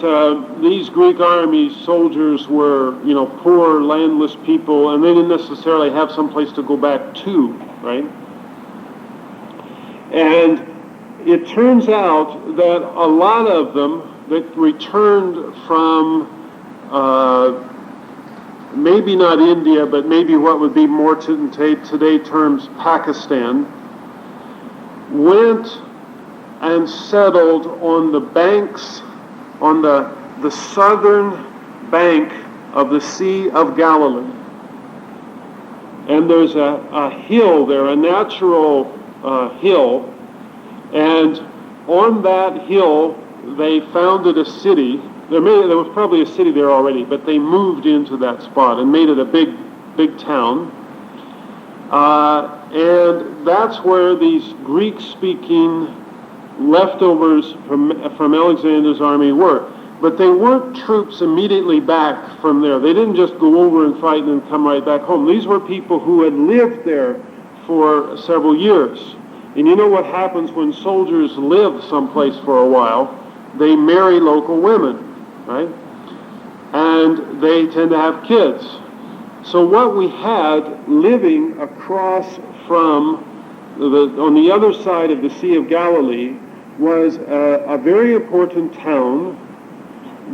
these Greek army soldiers were, poor, landless people, and they didn't necessarily have some place to go back to, right? And it turns out that a lot of them that returned from maybe not India, but maybe what would be more today terms Pakistan, went and settled on the banks on the southern bank of the Sea of Galilee. And there's a hill there, a natural hill, and on that hill they founded a city. There was probably a city there already, but they moved into that spot and made it a big town. And that's where these Greek-speaking leftovers from Alexander's army were. But they weren't troops immediately back from there. They didn't just go over and fight and then come right back home. These were people who had lived there for several years. And you know what happens when soldiers live someplace for a while? They marry local women, right? And they tend to have kids. So what we had living across from on the other side of the Sea of Galilee was a very important town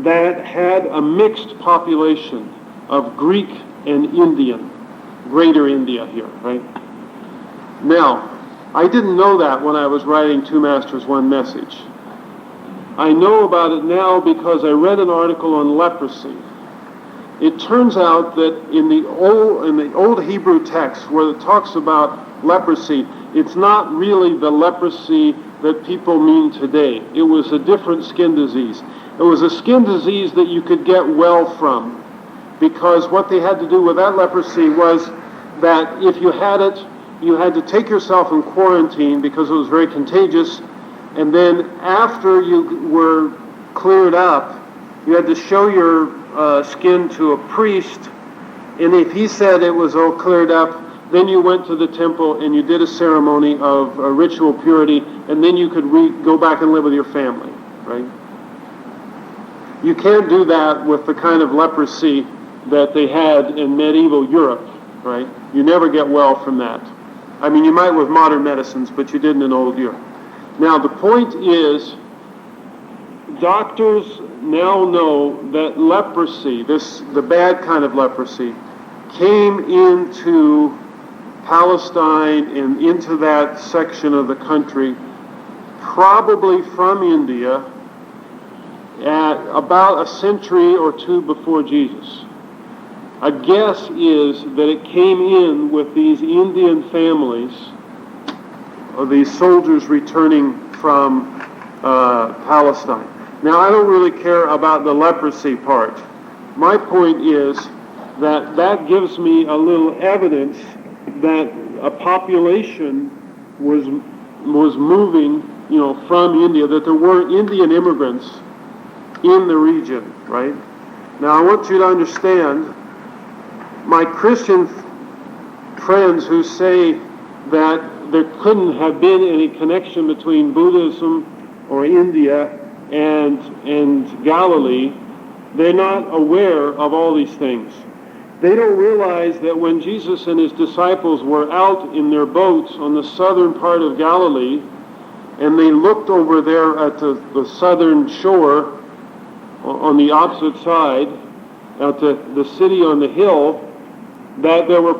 that had a mixed population of Greek and Indian, Greater India here, right? Now, I didn't know that when I was writing Two Masters, One Message. I know about it now because I read an article on leprosy. It turns out that in the old Hebrew text where it talks about leprosy, it's not really the leprosy that people mean today. It was a different skin disease. It was a skin disease that you could get well from, because what they had to do with that leprosy was that if you had it, you had to take yourself in quarantine because it was very contagious, and then after you were cleared up, you had to show your skin to a priest, and if he said it was all cleared up, then you went to the temple and you did a ceremony of ritual purity, and then you could go back and live with your family, right? You can't do that with the kind of leprosy that they had in medieval Europe, right? You never get well from that. I mean, you might with modern medicines, but you didn't in old Europe. Now, the point is, doctors now know that leprosy, the bad kind of leprosy, came into Palestine and into that section of the country probably from India at about a century or two before Jesus. A guess is that it came in with these Indian families, or these soldiers returning from Palestine. Now, I don't really care about the leprosy part. My point is that gives me a little evidence that a population was moving, from India, that there were Indian immigrants in the region, right? Now, I want you to understand, my Christian friends who say that there couldn't have been any connection between Buddhism or India and Galilee, they're not aware of all these things. They don't realize that when Jesus and his disciples were out in their boats on the southern part of Galilee, and they looked over there at the southern shore on the opposite side, at the city on the hill, that there were,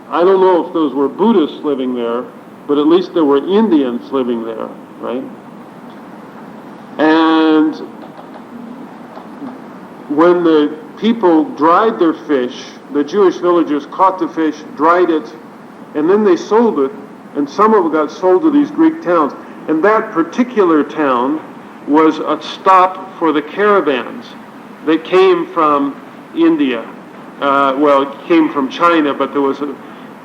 I don't know if those were Buddhists living there, but at least there were Indians living there, right? And when the people dried their fish, the Jewish villagers caught the fish, dried it, and then they sold it, and some of it got sold to these Greek towns. And that particular town was a stop for the caravans that came from India. It came from China, but there was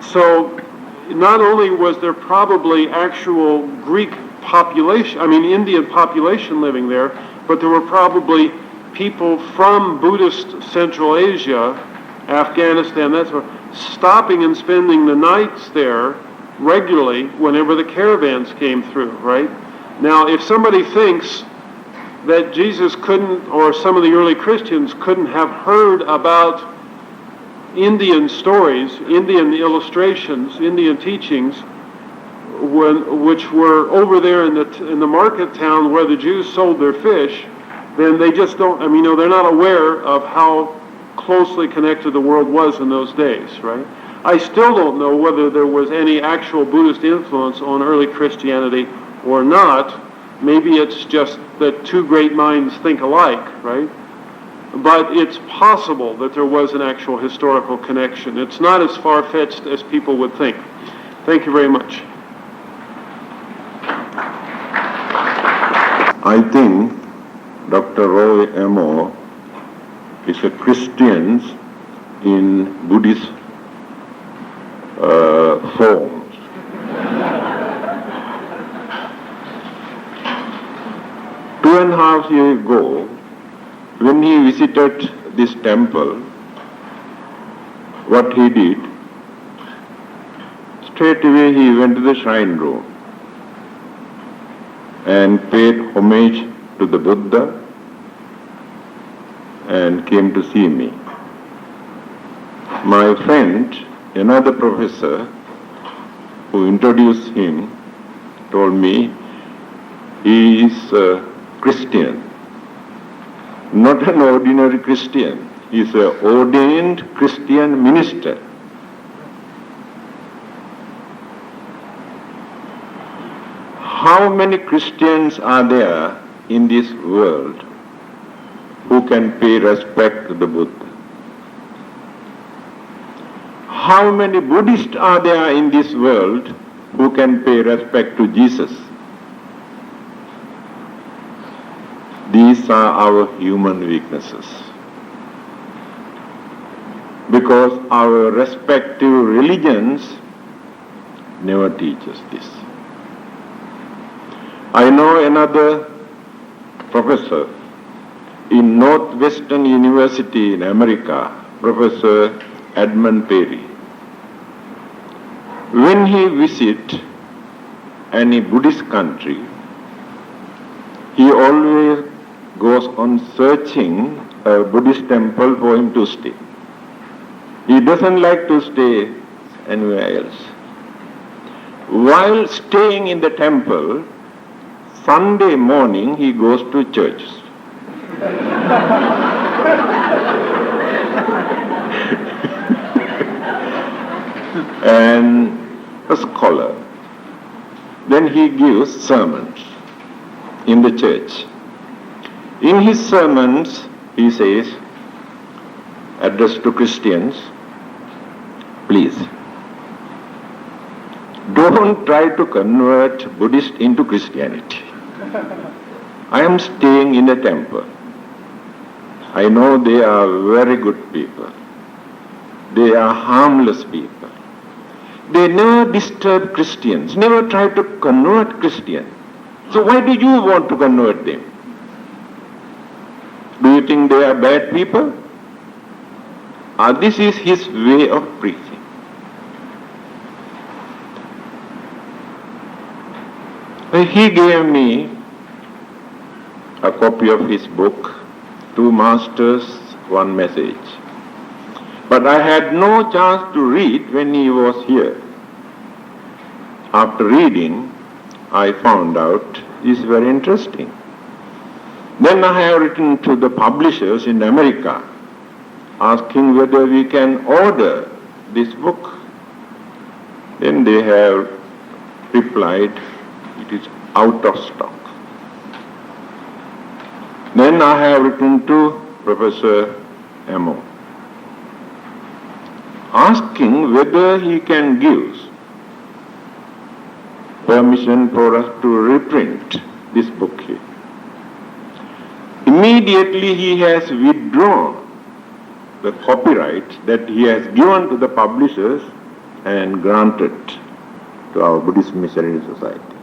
so not only was there probably actual Greek population, Indian population living there, but there were probably people from Buddhist Central Asia, Afghanistan, that's where, stopping and spending the nights there regularly whenever the caravans came through, right? Now, if somebody thinks that Jesus couldn't, or some of the early Christians couldn't have heard about Indian stories, Indian illustrations, Indian teachings, which were over there in the market town where the Jews sold their fish, then they just don't, they're not aware of how closely connected the world was in those days, right? I still don't know whether there was any actual Buddhist influence on early Christianity or not, Maybe it's just that two great minds think alike, right? But it's possible that there was an actual historical connection. It's not as far-fetched as people would think. Thank you very much. I think Dr. Roy Amore is a Christian in Buddhist forms. 2.5 years ago, when he visited this temple, what he did, straight away he went to the shrine room and paid homage to the Buddha and came to see me. My friend, another professor who introduced him, told me he is a Christian, not an ordinary Christian. He is an ordained Christian minister. How many Christians are there in this world who can pay respect to the Buddha? How many Buddhists are there in this world who can pay respect to Jesus? These are our human weaknesses. Because our respective religions never teach us this. I know another professor in Northwestern University in America, Professor Edmund Perry. When he visits any Buddhist country, he always goes on searching a Buddhist temple for him to stay. He doesn't like to stay anywhere else. While staying in the temple, Sunday morning he goes to church. And a scholar. Then he gives sermons in the church. In his sermons, he says, addressed to Christians, please, don't try to convert Buddhists into Christianity. I am staying in a temple. I know they are very good people. They are harmless people. They never disturb Christians, never try to convert Christians. So why do you want to convert them? Do you think they are bad people? This is his way of preaching. He gave me a copy of his book, Two Masters, One Message. But I had no chance to read when he was here. After reading, I found out it's very interesting. Then I have written to the publishers in America, asking whether we can order this book. Then they have replied, it is out of stock. Then I have written to Professor Amore, asking whether he can give permission for us to reprint this book here. Immediately he has withdrawn the copyright that he has given to the publishers and granted to our Buddhist Missionary Society.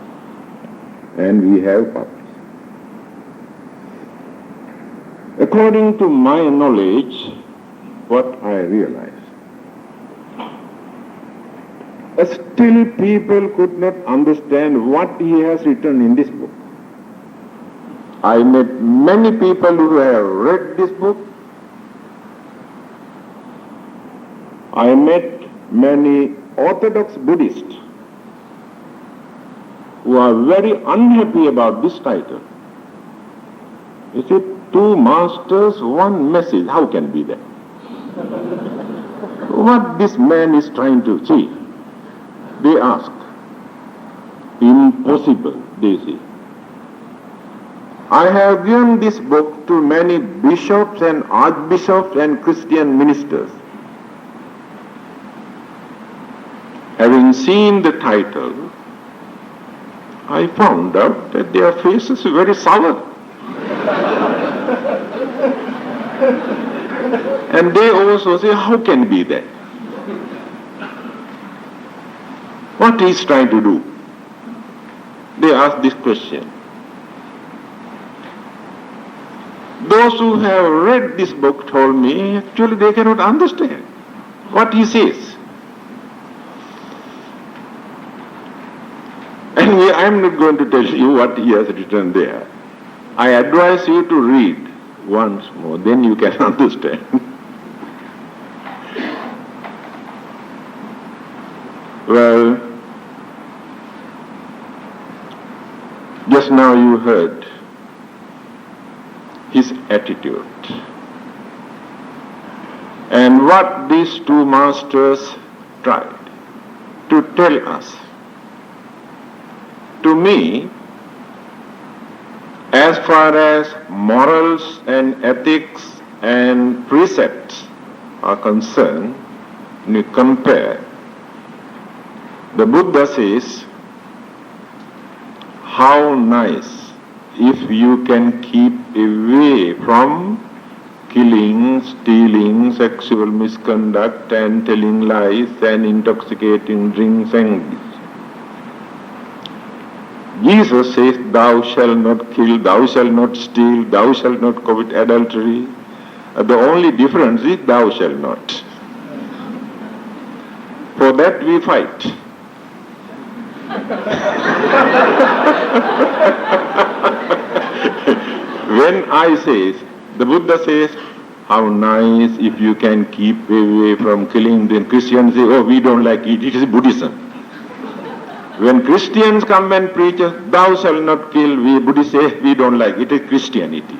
And we have published. According to my knowledge, what I realized, still people could not understand what he has written in this book. I met many people who have read this book. I met many Orthodox Buddhists who are very unhappy about this title. Is it Two Masters, One Message? How can be that? What this man is trying to achieve? They ask. Impossible, they say. I have given this book to many bishops and archbishops and Christian ministers. Having seen the title, I found out that their faces were very sour. And they also say, how can be that? What he is trying to do? They ask this question. Those who have read this book told me, actually they cannot understand what he says. Anyway, I am not going to tell you what he has written there. I advise you to read once more, then you can understand. Well, just now you heard his attitude. And what these two masters tried to tell us. To me, as far as morals and ethics and precepts are concerned, when you compare, the Buddha says, how nice if you can keep away from killing, stealing, sexual misconduct and telling lies and intoxicating drinks and this. Jesus says, thou shalt not kill, thou shalt not steal, thou shalt not commit adultery. The only difference is thou shalt not. For that we fight. When I say, the Buddha says, how nice if you can keep away from killing, then Christians say, oh, we don't like it, it is Buddhism. When Christians come and preach, thou shalt not kill, we Buddhists say, we don't like it, it is Christianity.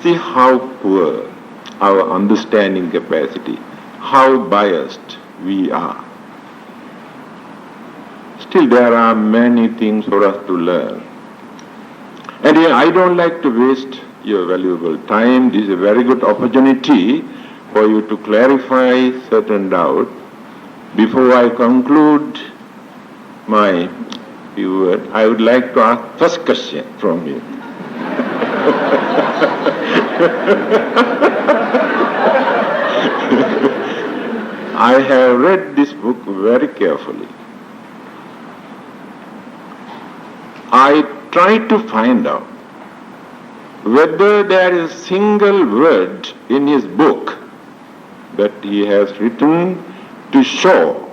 See how poor our understanding capacity, how biased we are. Still there are many things for us to learn. And I don't like to waste your valuable time. This is a very good opportunity for you to clarify certain doubts. Before I conclude my few words, I would like to ask first question from you. I have read this book very carefully. I try to find out whether there is a single word in his book that he has written to show,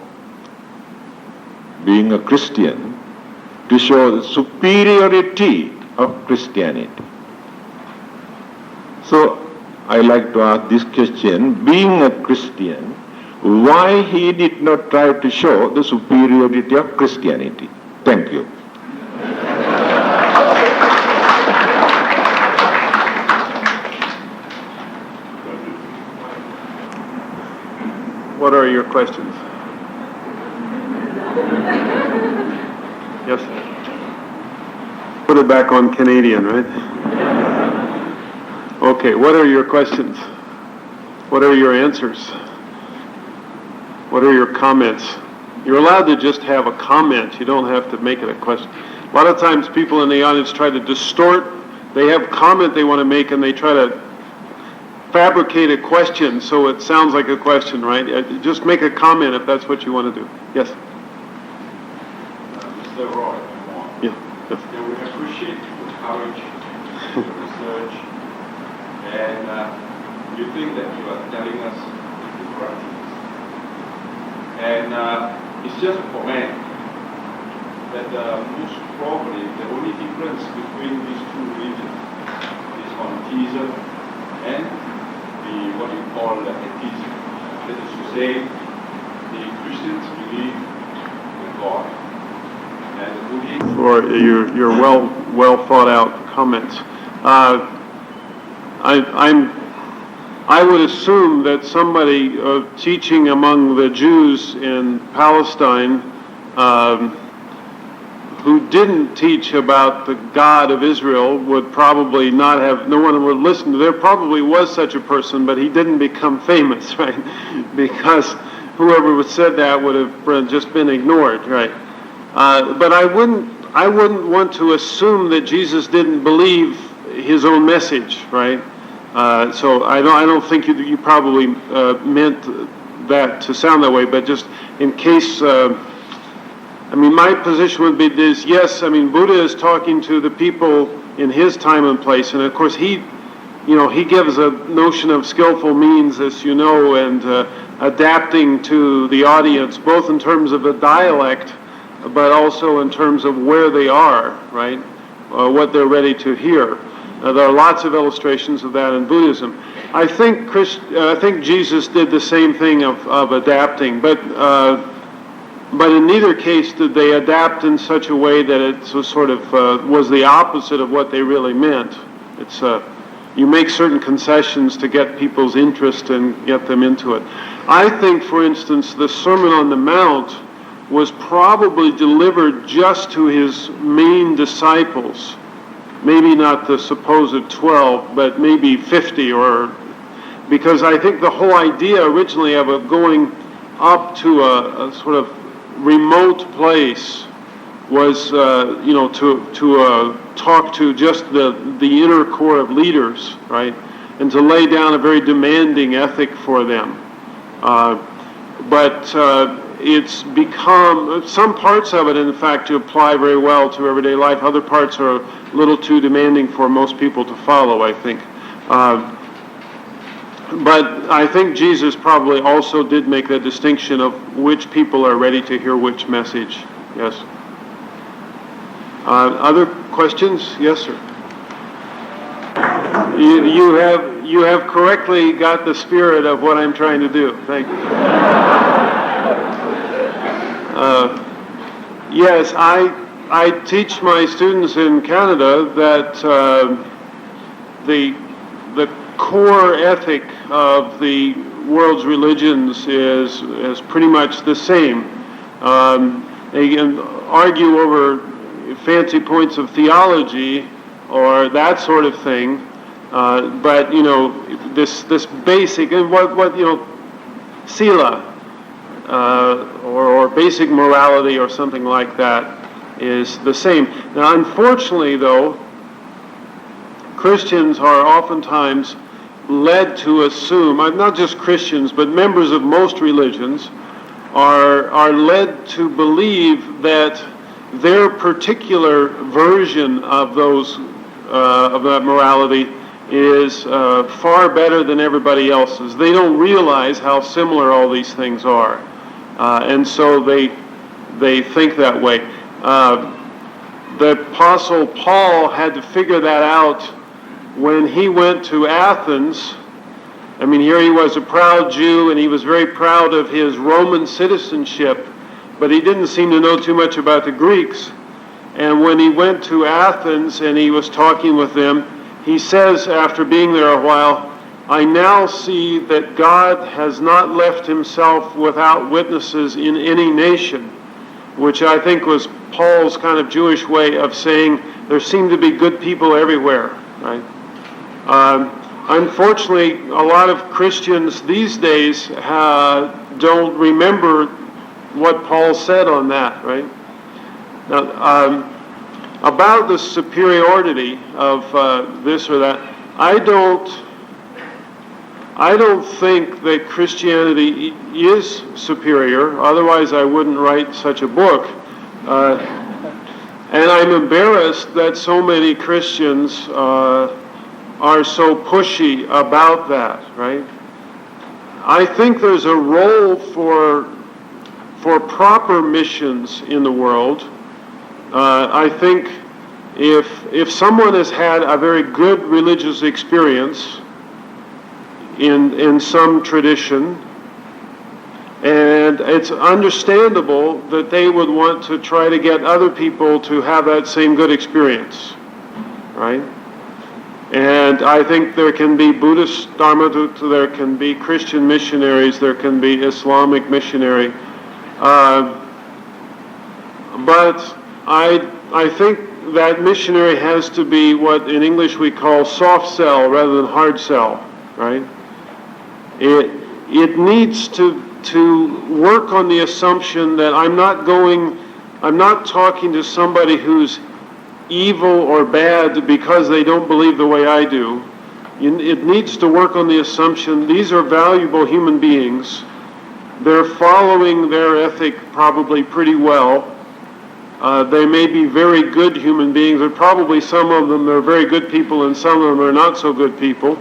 being a Christian, to show the superiority of Christianity. So I like to ask this question, being a Christian, why he did not try to show the superiority of Christianity? Thank you. What are your questions? Yes? Put it back on Canadian, right? Okay, what are your questions? What are your answers? What are your comments? You're allowed to just have a comment. You don't have to make it a question. A lot of times people in the audience try to distort. They have a comment they want to make and they try to fabricate a question so it sounds like a question, right? Just make a comment if that's what you want to do. Yes? Mr. Roy, Yeah. Yes. we appreciate your courage, your research, and you think that you are telling us the correct things. And it's just a comment that most probably the only difference between these two religions is monotheism and what you call atheism. That is to say, the Christians believe in God, and the Buddhists. For your well thought out comments. I would assume that somebody teaching among the Jews in Palestine who didn't teach about the God of Israel would probably not have, no one would listen to. There probably was such a person, but he didn't become famous, right? Because whoever said that would have just been ignored, right? But I wouldn't want to assume that Jesus didn't believe his own message, right? So I don't think you probably meant that to sound that way, but just in case, my position would be this: yes, Buddha is talking to the people in his time and place, and of course he gives a notion of skillful means, as you know, and adapting to the audience, both in terms of the dialect, but also in terms of where they are, right? What they're ready to hear. There are lots of illustrations of that in Buddhism. I think Jesus did the same thing of adapting, but in neither case did they adapt in such a way that it was the opposite of what they really meant. It's you make certain concessions to get people's interest and get them into it. I think, for instance, the Sermon on the Mount was probably delivered just to his main disciples. Maybe not the supposed 12, but maybe 50, because I think the whole idea originally of going up to a sort of remote place was, to talk to just the inner core of leaders, right, and to lay down a very demanding ethic for them. But it's become, some parts of it, in fact, to apply very well to everyday life. Other parts are a little too demanding for most people to follow, I think. But I think Jesus probably also did make that distinction of which people are ready to hear which message. Yes. Other questions? Yes, sir. You have correctly got the spirit of what I'm trying to do. Thank you. Yes, I teach my students in Canada that the core ethic of the world's religions is pretty much the same. They can argue over fancy points of theology or that sort of thing, but this basic, and what sila or basic morality or something like that is the same. Now, unfortunately, though, Christians are oftentimes led to assume, not just Christians, but members of most religions are led to believe that their particular version of that morality is far better than everybody else's. They don't realize how similar all these things are, and so they think that way. The Apostle Paul had to figure that out when he went to Athens. Here he was a proud Jew, and he was very proud of his Roman citizenship, but he didn't seem to know too much about the Greeks. And when he went to Athens and he was talking with them, he says, after being there a while, "I now see that God has not left himself without witnesses in any nation," which I think was Paul's kind of Jewish way of saying there seem to be good people everywhere, right? Unfortunately, a lot of Christians these days don't remember what Paul said on that, right? Now, about the superiority of this or that, I don't think that Christianity is superior. Otherwise, I wouldn't write such a book. And I'm embarrassed that so many Christians are so pushy about that, right? I think there's a role for proper missions in the world. I think if someone has had a very good religious experience in some tradition, and it's understandable that they would want to try to get other people to have that same good experience, right? And I think there can be Buddhist Dharmadutta, there can be Christian missionaries, there can be Islamic missionary. But I think that missionary has to be what in English we call soft sell rather than hard sell, right? It needs to work on the assumption that I'm not talking to somebody who's evil or bad because they don't believe the way I do. It needs to work on the assumption these are valuable human beings. They're following their ethic probably pretty well. They may be very good human beings, but probably some of them are very good people and some of them are not so good people.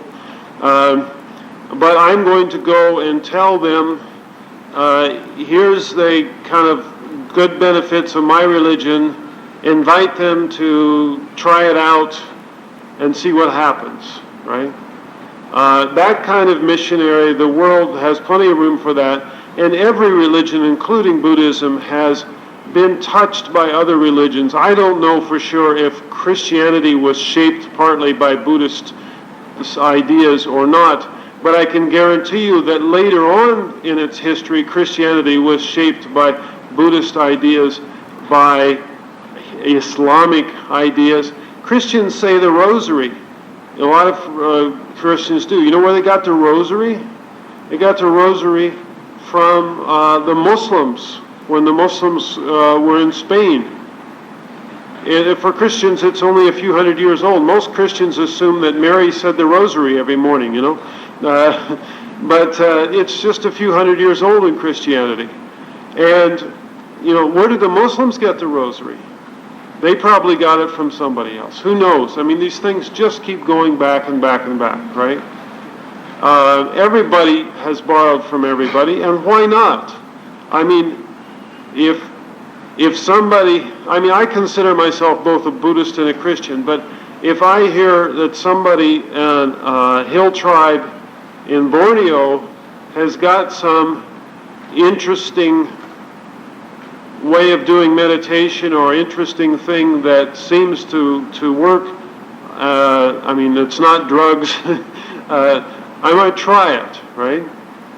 But I'm going to go and tell them, here's the kind of good benefits of my religion, invite them to try it out and see what happens, right? That kind of missionary, the world has plenty of room for that, and every religion, including Buddhism, has been touched by other religions. I don't know for sure if Christianity was shaped partly by Buddhist ideas or not, but I can guarantee you that later on in its history, Christianity was shaped by Buddhist ideas, by Islamic ideas. Christians say the rosary. A lot of Christians do. You know where they got the rosary? They got the rosary from the Muslims, when the Muslims were in Spain. And for Christians, it's only a few hundred years old. Most Christians assume that Mary said the rosary every morning, you know. But it's just a few hundred years old in Christianity. And, you know, where did the Muslims get the rosary? They probably got it from somebody else. Who knows? I mean, these things just keep going back and back and back, right? Everybody has borrowed from everybody, and why not? I mean, if somebody, I mean, I consider myself both a Buddhist and a Christian, but if I hear that somebody in a hill tribe in Borneo has got some interesting way of doing meditation or interesting thing that seems to work, I mean, it's not drugs, I might try it, right?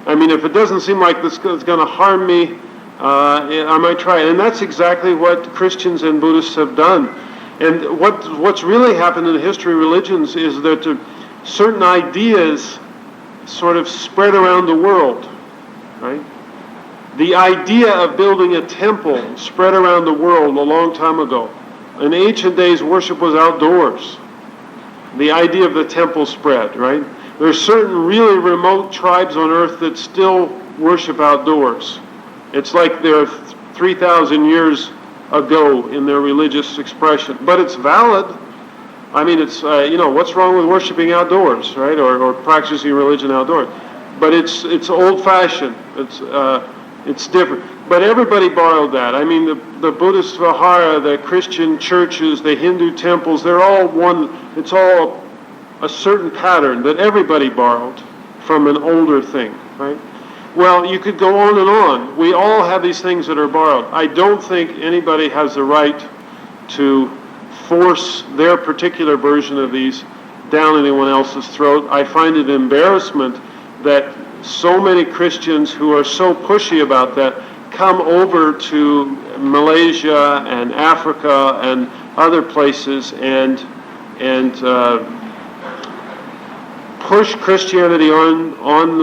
I mean, if it doesn't seem like this is going to harm me, I might try it. And that's exactly what Christians and Buddhists have done. And what's really happened in the history of religions is that certain ideas sort of spread around the world, right? The idea of building a temple spread around the world a long time ago. In ancient days, worship was outdoors. The idea of the temple spread, right? There are certain really remote tribes on earth that still worship outdoors. It's like they're 3,000 years ago in their religious expression. But it's valid. I mean, it's, you know, what's wrong with worshiping outdoors, right? Or practicing religion outdoors? But it's old-fashioned. It's different. But everybody borrowed that. I mean, the Buddhist Vihara, the Christian churches, the Hindu temples, they're all one. It's all a certain pattern that everybody borrowed from an older thing, right? Well, you could go on and on. We all have these things that are borrowed. I don't think anybody has the right to force their particular version of these down anyone else's throat. I find it embarrassment that so many Christians who are so pushy about that come over to Malaysia and Africa and other places and push Christianity on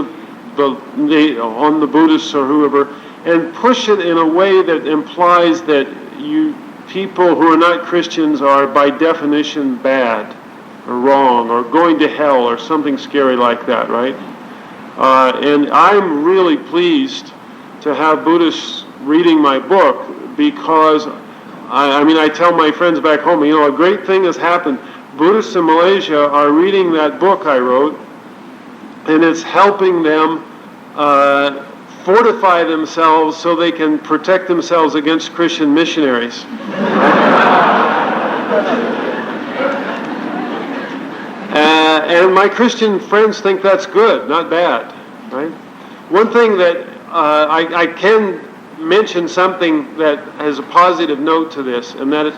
the Buddhists or whoever, and push it in a way that implies that you people who are not Christians are by definition bad or wrong or going to hell or something scary like that, right? And I'm really pleased to have Buddhists reading my book because, I mean, I tell my friends back home, you know, a great thing has happened. Buddhists in Malaysia are reading that book I wrote, and it's helping them fortify themselves so they can protect themselves against Christian missionaries. And my Christian friends think that's good, not bad, right? One thing that I can mention something that has a positive note to this, and that is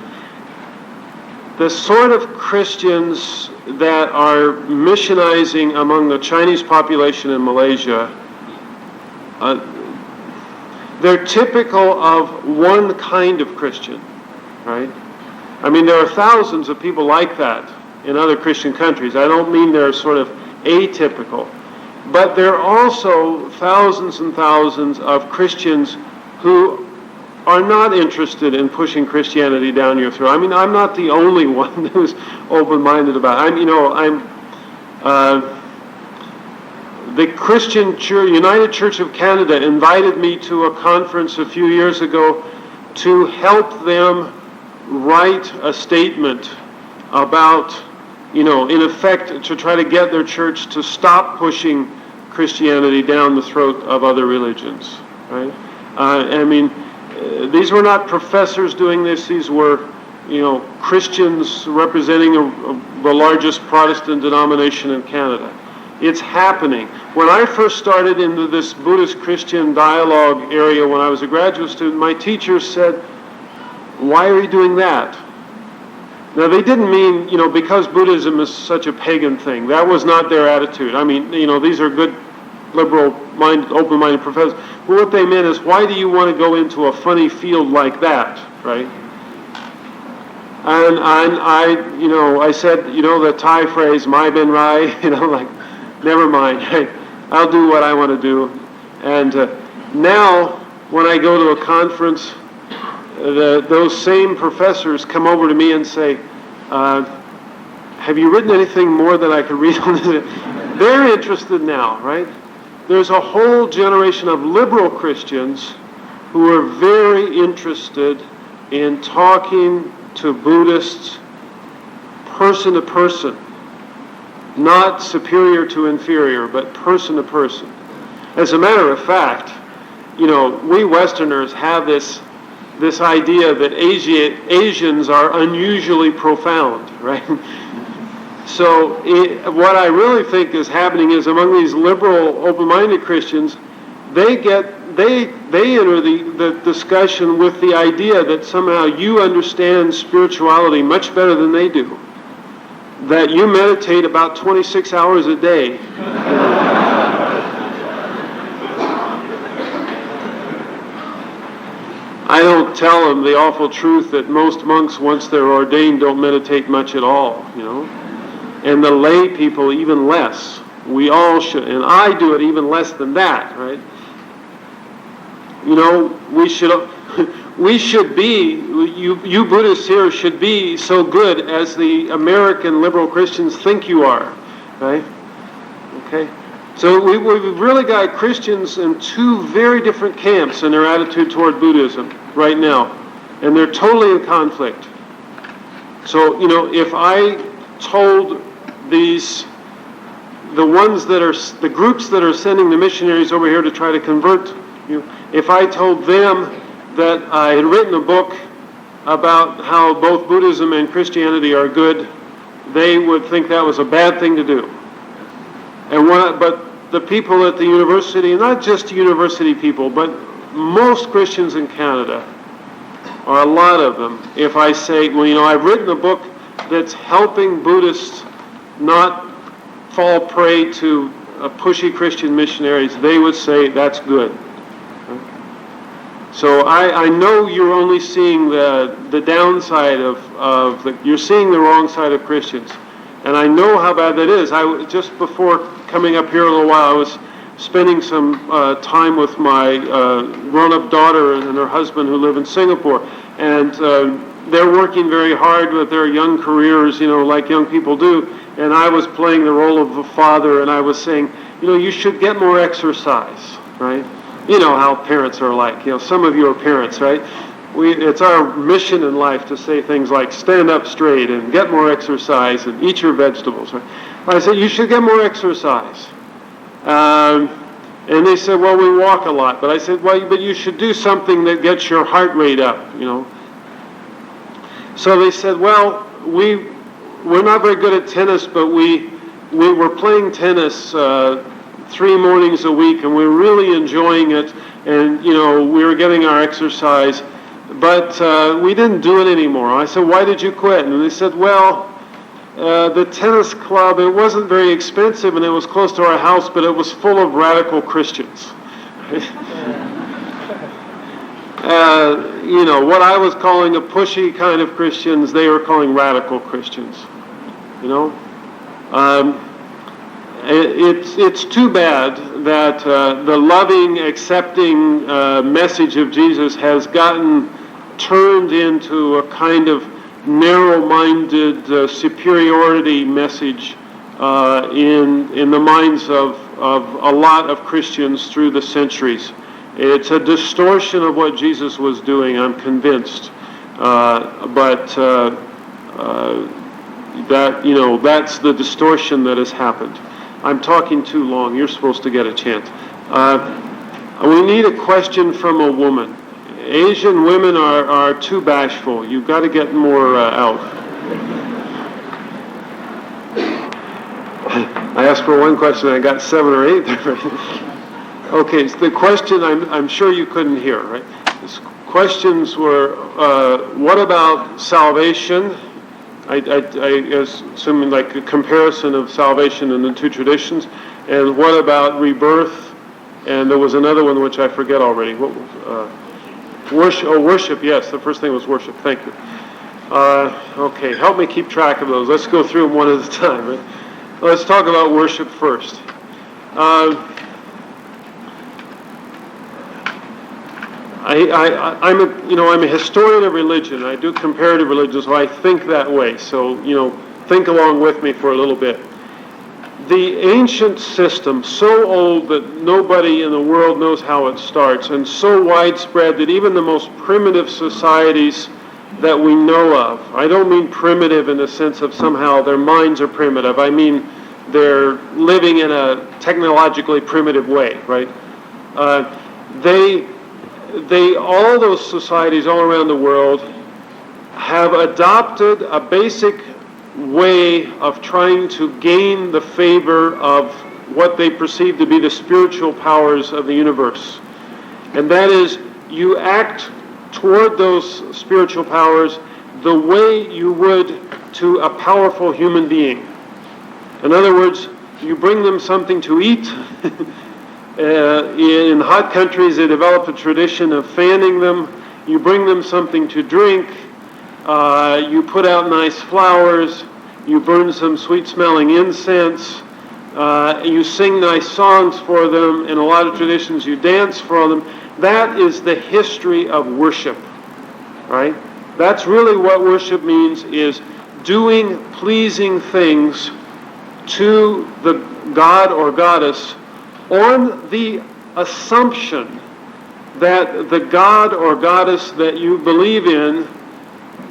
the sort of Christians that are missionizing among the Chinese population in Malaysia, they're typical of one kind of Christian. right? I mean, there are thousands of people like that in other Christian countries. I don't mean they're sort of atypical. But there are also thousands and thousands of Christians who are not interested in pushing Christianity down your throat. I mean, I'm not the only one who's open-minded about it. The Christian Church, United Church of Canada invited me to a conference a few years ago to help them write a statement about, in effect, to try to get their church to stop pushing Christianity down the throat of other religions, right? These were not professors doing this. These were, Christians representing the largest Protestant denomination in Canada. It's happening. When I first started into this Buddhist-Christian dialogue area when I was a graduate student, my teachers said, "Why are you doing that?" Now, they didn't mean, because Buddhism is such a pagan thing. That was not their attitude. I mean, these are good, liberal-minded, open-minded professors. But what they meant is, why do you want to go into a funny field like that, right? And I said, the Thai phrase, "Mai Ben Rai," never mind. I'll do what I want to do. And now, when I go to a conference, those same professors come over to me and say, "Have you written anything more that I could read on this?" They're interested now, right? There's a whole generation of liberal Christians who are very interested in talking to Buddhists person to person. Not superior to inferior, but person to person. As a matter of fact, we Westerners have this idea that Asians are unusually profound, right? So what I really think is happening is among these liberal, open-minded Christians, they enter the discussion with the idea that somehow you understand spirituality much better than they do. That you meditate about 26 hours a day. I don't tell them the awful truth that most monks, once they're ordained, don't meditate much at all, And the lay people even less. We all should, and I do it even less than that, right? We should be, you Buddhists here should be so good as the American liberal Christians think you are, right? Okay? So we've really got Christians in two very different camps in their attitude toward Buddhism right now. And they're totally in conflict. So, if I told the groups that are sending the missionaries over here to try to convert you, if I told them that I had written a book about how both Buddhism and Christianity are good, they would think that was a bad thing to do. But the people at the university, not just university people, but most Christians in Canada, or a lot of them, if I say, I've written a book that's helping Buddhists not fall prey to pushy Christian missionaries, they would say that's good. So I know you're only seeing the downside you're seeing the wrong side of Christians. And I know how bad that is. Just before coming up here a little while, I was spending some time with my grown-up daughter and her husband who live in Singapore. And they're working very hard with their young careers, like young people do. And I was playing the role of a father, and I was saying, you should get more exercise, right? You know how parents are like. Some of you are parents, right? It's our mission in life to say things like stand up straight and get more exercise and eat your vegetables. Right? I said, you should get more exercise. And they said, well, we walk a lot. But I said, well, but you should do something that gets your heart rate up, So they said, well, we're not very good at tennis, but we were playing tennis 3 mornings a week, and we were really enjoying it, and, we were getting our exercise, but we didn't do it anymore. I said, why did you quit? And they said, well, the tennis club, it wasn't very expensive, and it was close to our house, but it was full of radical Christians. what I was calling a pushy kind of Christians, they were calling radical Christians. It's too bad that the loving, accepting message of Jesus has gotten turned into a kind of narrow-minded superiority message in the minds of a lot of Christians through the centuries. It's a distortion of what Jesus was doing, I'm convinced. That's the distortion that has happened. I'm talking too long. You're supposed to get a chance. We need a question from a woman. Asian women are too bashful. You've got to get more out. I asked for one question, I got 7 or 8. Okay, so the question I'm sure you couldn't hear, right? The questions were, what about salvation? I assuming like a comparison of salvation in the two traditions. And what about rebirth? And there was another one which I forget already. What was worship? Oh, worship. Yes, the first thing was worship. Thank you. Okay, help me keep track of those. Let's go through them one at a time. Right? Let's talk about worship first. I'm a historian of religion. I do comparative religion, so I think that way. So, think along with me for a little bit. The ancient system, so old that nobody in the world knows how it starts, and so widespread that even the most primitive societies that we know of, I don't mean primitive in the sense of somehow their minds are primitive. I mean they're living in a technologically primitive way, right? All those societies all around the world have adopted a basic way of trying to gain the favor of what they perceive to be the spiritual powers of the universe. And that is, you act toward those spiritual powers the way you would to a powerful human being. In other words, you bring them something to eat. In hot countries, they develop a tradition of fanning them. You bring them something to drink. You put out nice flowers. You burn some sweet-smelling incense. You sing nice songs for them. In a lot of traditions, you dance for them. That is the history of worship, right? That's really what worship means, is doing pleasing things to the god or goddess on the assumption that the god or goddess that you believe in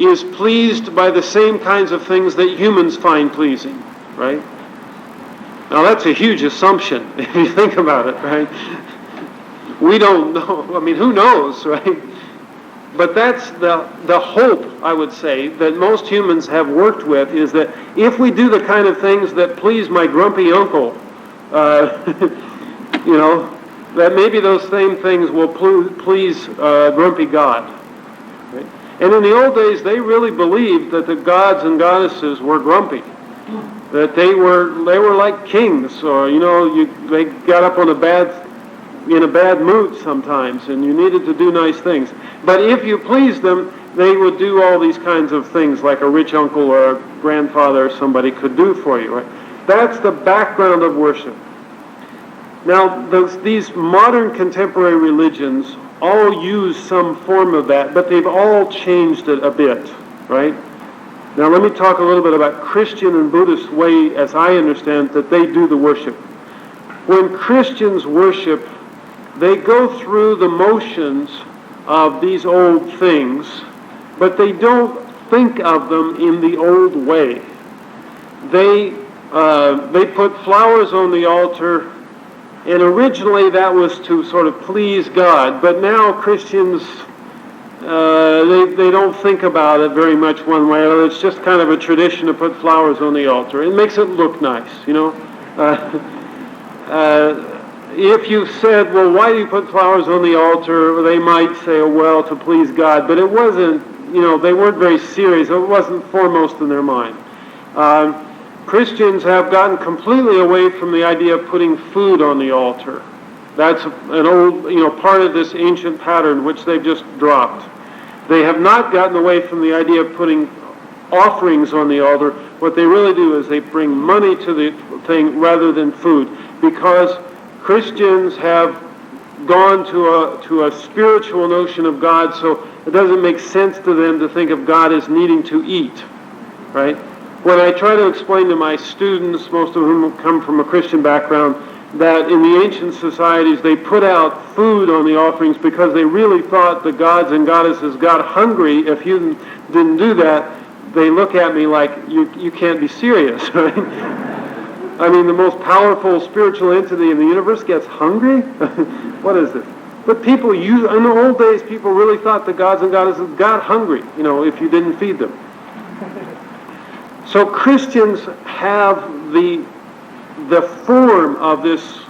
is pleased by the same kinds of things that humans find pleasing, right? Now that's a huge assumption if you think about it, right? We don't know. I mean, who knows, right? But that's the hope, I would say, that most humans have worked with, is that if we do the kind of things that please my grumpy uncle, that maybe those same things will please grumpy God. Right? And in the old days, they really believed that the gods and goddesses were grumpy, that they were like kings, or they got up in a bad mood sometimes, and you needed to do nice things. But if you pleased them, they would do all these kinds of things like a rich uncle or a grandfather or somebody could do for you. Right? That's the background of worship. Now, these modern contemporary religions all use some form of that, but they've all changed it a bit, right? Now, let me talk a little bit about Christian and Buddhist way, as I understand, that they do the worship. When Christians worship, they go through the motions of these old things, but they don't think of them in the old way. They put flowers on the altar, and originally that was to sort of please God, but now Christians, they don't think about it very much one way or another. It's just kind of a tradition to put flowers on the altar. It makes it look nice, If you said, well, why do you put flowers on the altar? They might say, oh, well, to please God. But it wasn't, they weren't very serious. It wasn't foremost in their mind. Christians have gotten completely away from the idea of putting food on the altar. That's an old, part of this ancient pattern which they've just dropped. They have not gotten away from the idea of putting offerings on the altar. What they really do is they bring money to the thing rather than food, because Christians have gone to a spiritual notion of God, so it doesn't make sense to them to think of God as needing to eat, right? When I try to explain to my students, most of whom come from a Christian background, that in the ancient societies they put out food on the offerings because they really thought the gods and goddesses got hungry if you didn't do that, they look at me like, you can't be serious, right? I mean, the most powerful spiritual entity in the universe gets hungry? What is this? But in the old days, people really thought the gods and goddesses got hungry, if you didn't feed them. So Christians have the form of this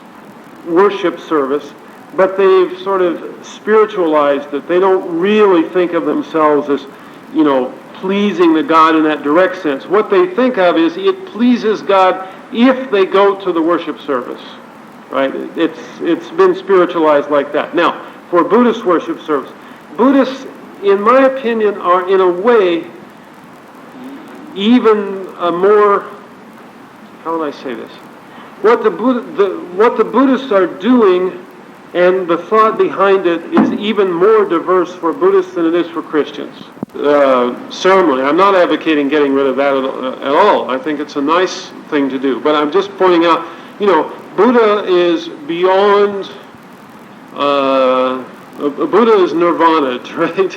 worship service, but they've sort of spiritualized it. They don't really think of themselves as, pleasing the God in that direct sense. What they think of is it pleases God if they go to the worship service, right? It's been spiritualized like that. Now, for Buddhist worship service, Buddhists, in my opinion, are in a way even more, how would I say this? What the Buddhists are doing and the thought behind it is even more diverse for Buddhists than it is for Christians. Ceremony. I'm not advocating getting rid of that at all. I think it's a nice thing to do. But I'm just pointing out, Buddha is beyond, Buddha is nirvana, right?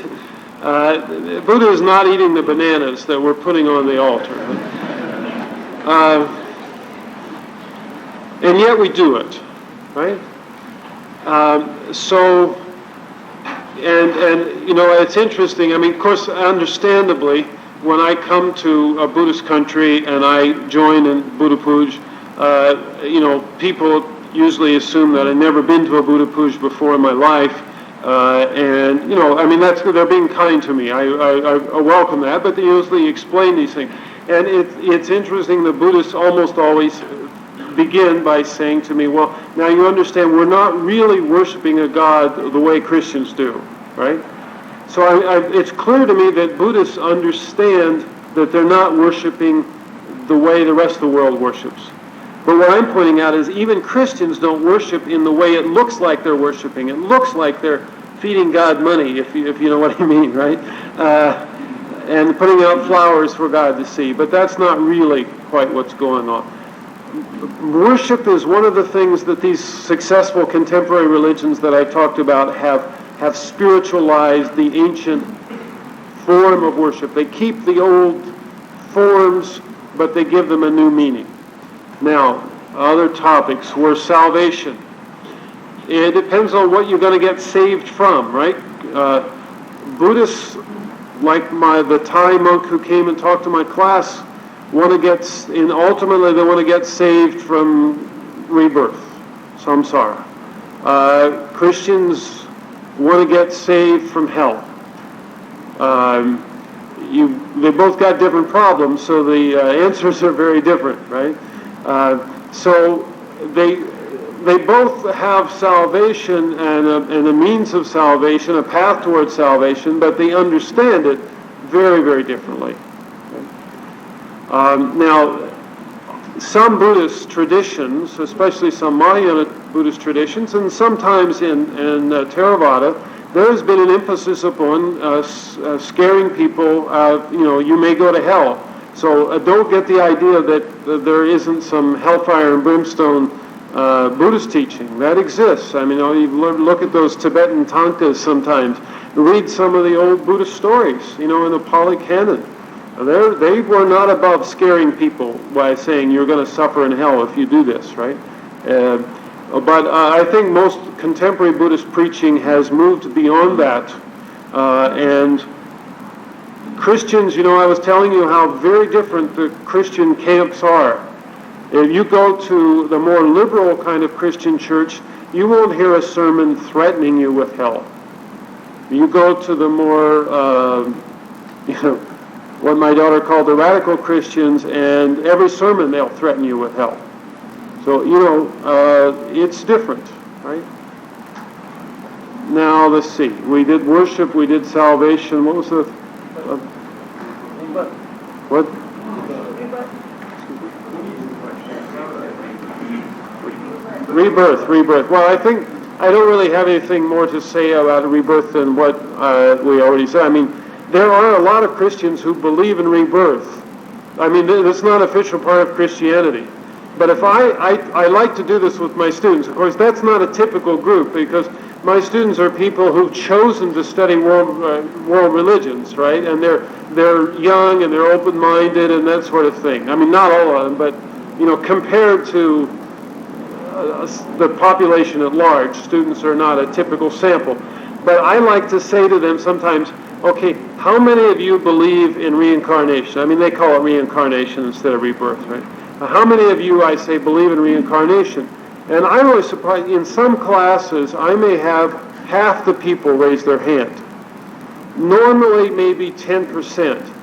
Buddha is not eating the bananas that we're putting on the altar. And yet we do it, right? It's interesting. I mean, of course, understandably, when I come to a Buddhist country and I join in Buddha Puja, people usually assume that I've never been to a Buddha Puja before in my life. They're being kind to me. I welcome that, but they usually explain these things. And it's interesting, the Buddhists almost always begin by saying to me, well, now you understand we're not really worshiping a God the way Christians do, right? So it's clear to me that Buddhists understand that they're not worshiping the way the rest of the world worships. But what I'm pointing out is even Christians don't worship in the way it looks like they're worshiping. It looks like they're feeding God money, if you know what I mean, right? And putting out flowers for God to see. But that's not really quite what's going on. Worship is one of the things that these successful contemporary religions that I talked about have spiritualized the ancient form of worship. They keep the old forms, but they give them a new meaning. Now, other topics were salvation. It depends on what you're going to get saved from, right? Buddhists, like the Thai monk who came and talked to my class, ultimately they want to get saved from rebirth, samsara. Christians want to get saved from hell. They both got different problems, so the answers are very different, right? So they both have salvation and a means of salvation, a path towards salvation, but they understand it very, very differently. Now, some Buddhist traditions, especially some Mahayana Buddhist traditions, and sometimes in Theravada, there has been an emphasis upon scaring people. You may go to hell. So don't get the idea that there isn't some hellfire and brimstone Buddhist teaching. That exists. I mean, you look at those Tibetan tankas sometimes. Read some of the old Buddhist stories, in the Pali Canon. They were not above scaring people by saying you're going to suffer in hell if you do this, right? But I think most contemporary Buddhist preaching has moved beyond that. And Christians, I was telling you how very different the Christian camps are. If you go to the more liberal kind of Christian church, you won't hear a sermon threatening you with hell. You go to the more, what my daughter called the radical Christians, and every sermon they'll threaten you with hell. So, it's different. right? Now, let's see. We did worship, we did salvation. What was the... what? Rebirth. Well, I think I don't really have anything more to say about rebirth than what we already said. I mean, there are a lot of Christians who believe in rebirth. I mean, it's not an official part of Christianity. But if I like to do this with my students. Of course, that's not a typical group because my students are people who've chosen to study world religions, right? And they're young and they're open-minded and that sort of thing. I mean, not all of them, but compared to the population at large, students are not a typical sample. But I like to say to them sometimes, okay, how many of you believe in reincarnation? I mean, they call it reincarnation instead of rebirth, right? How many of you, I say, believe in reincarnation? And I'm always surprised. In some classes, I may have half the people raise their hand. Normally, maybe 10%.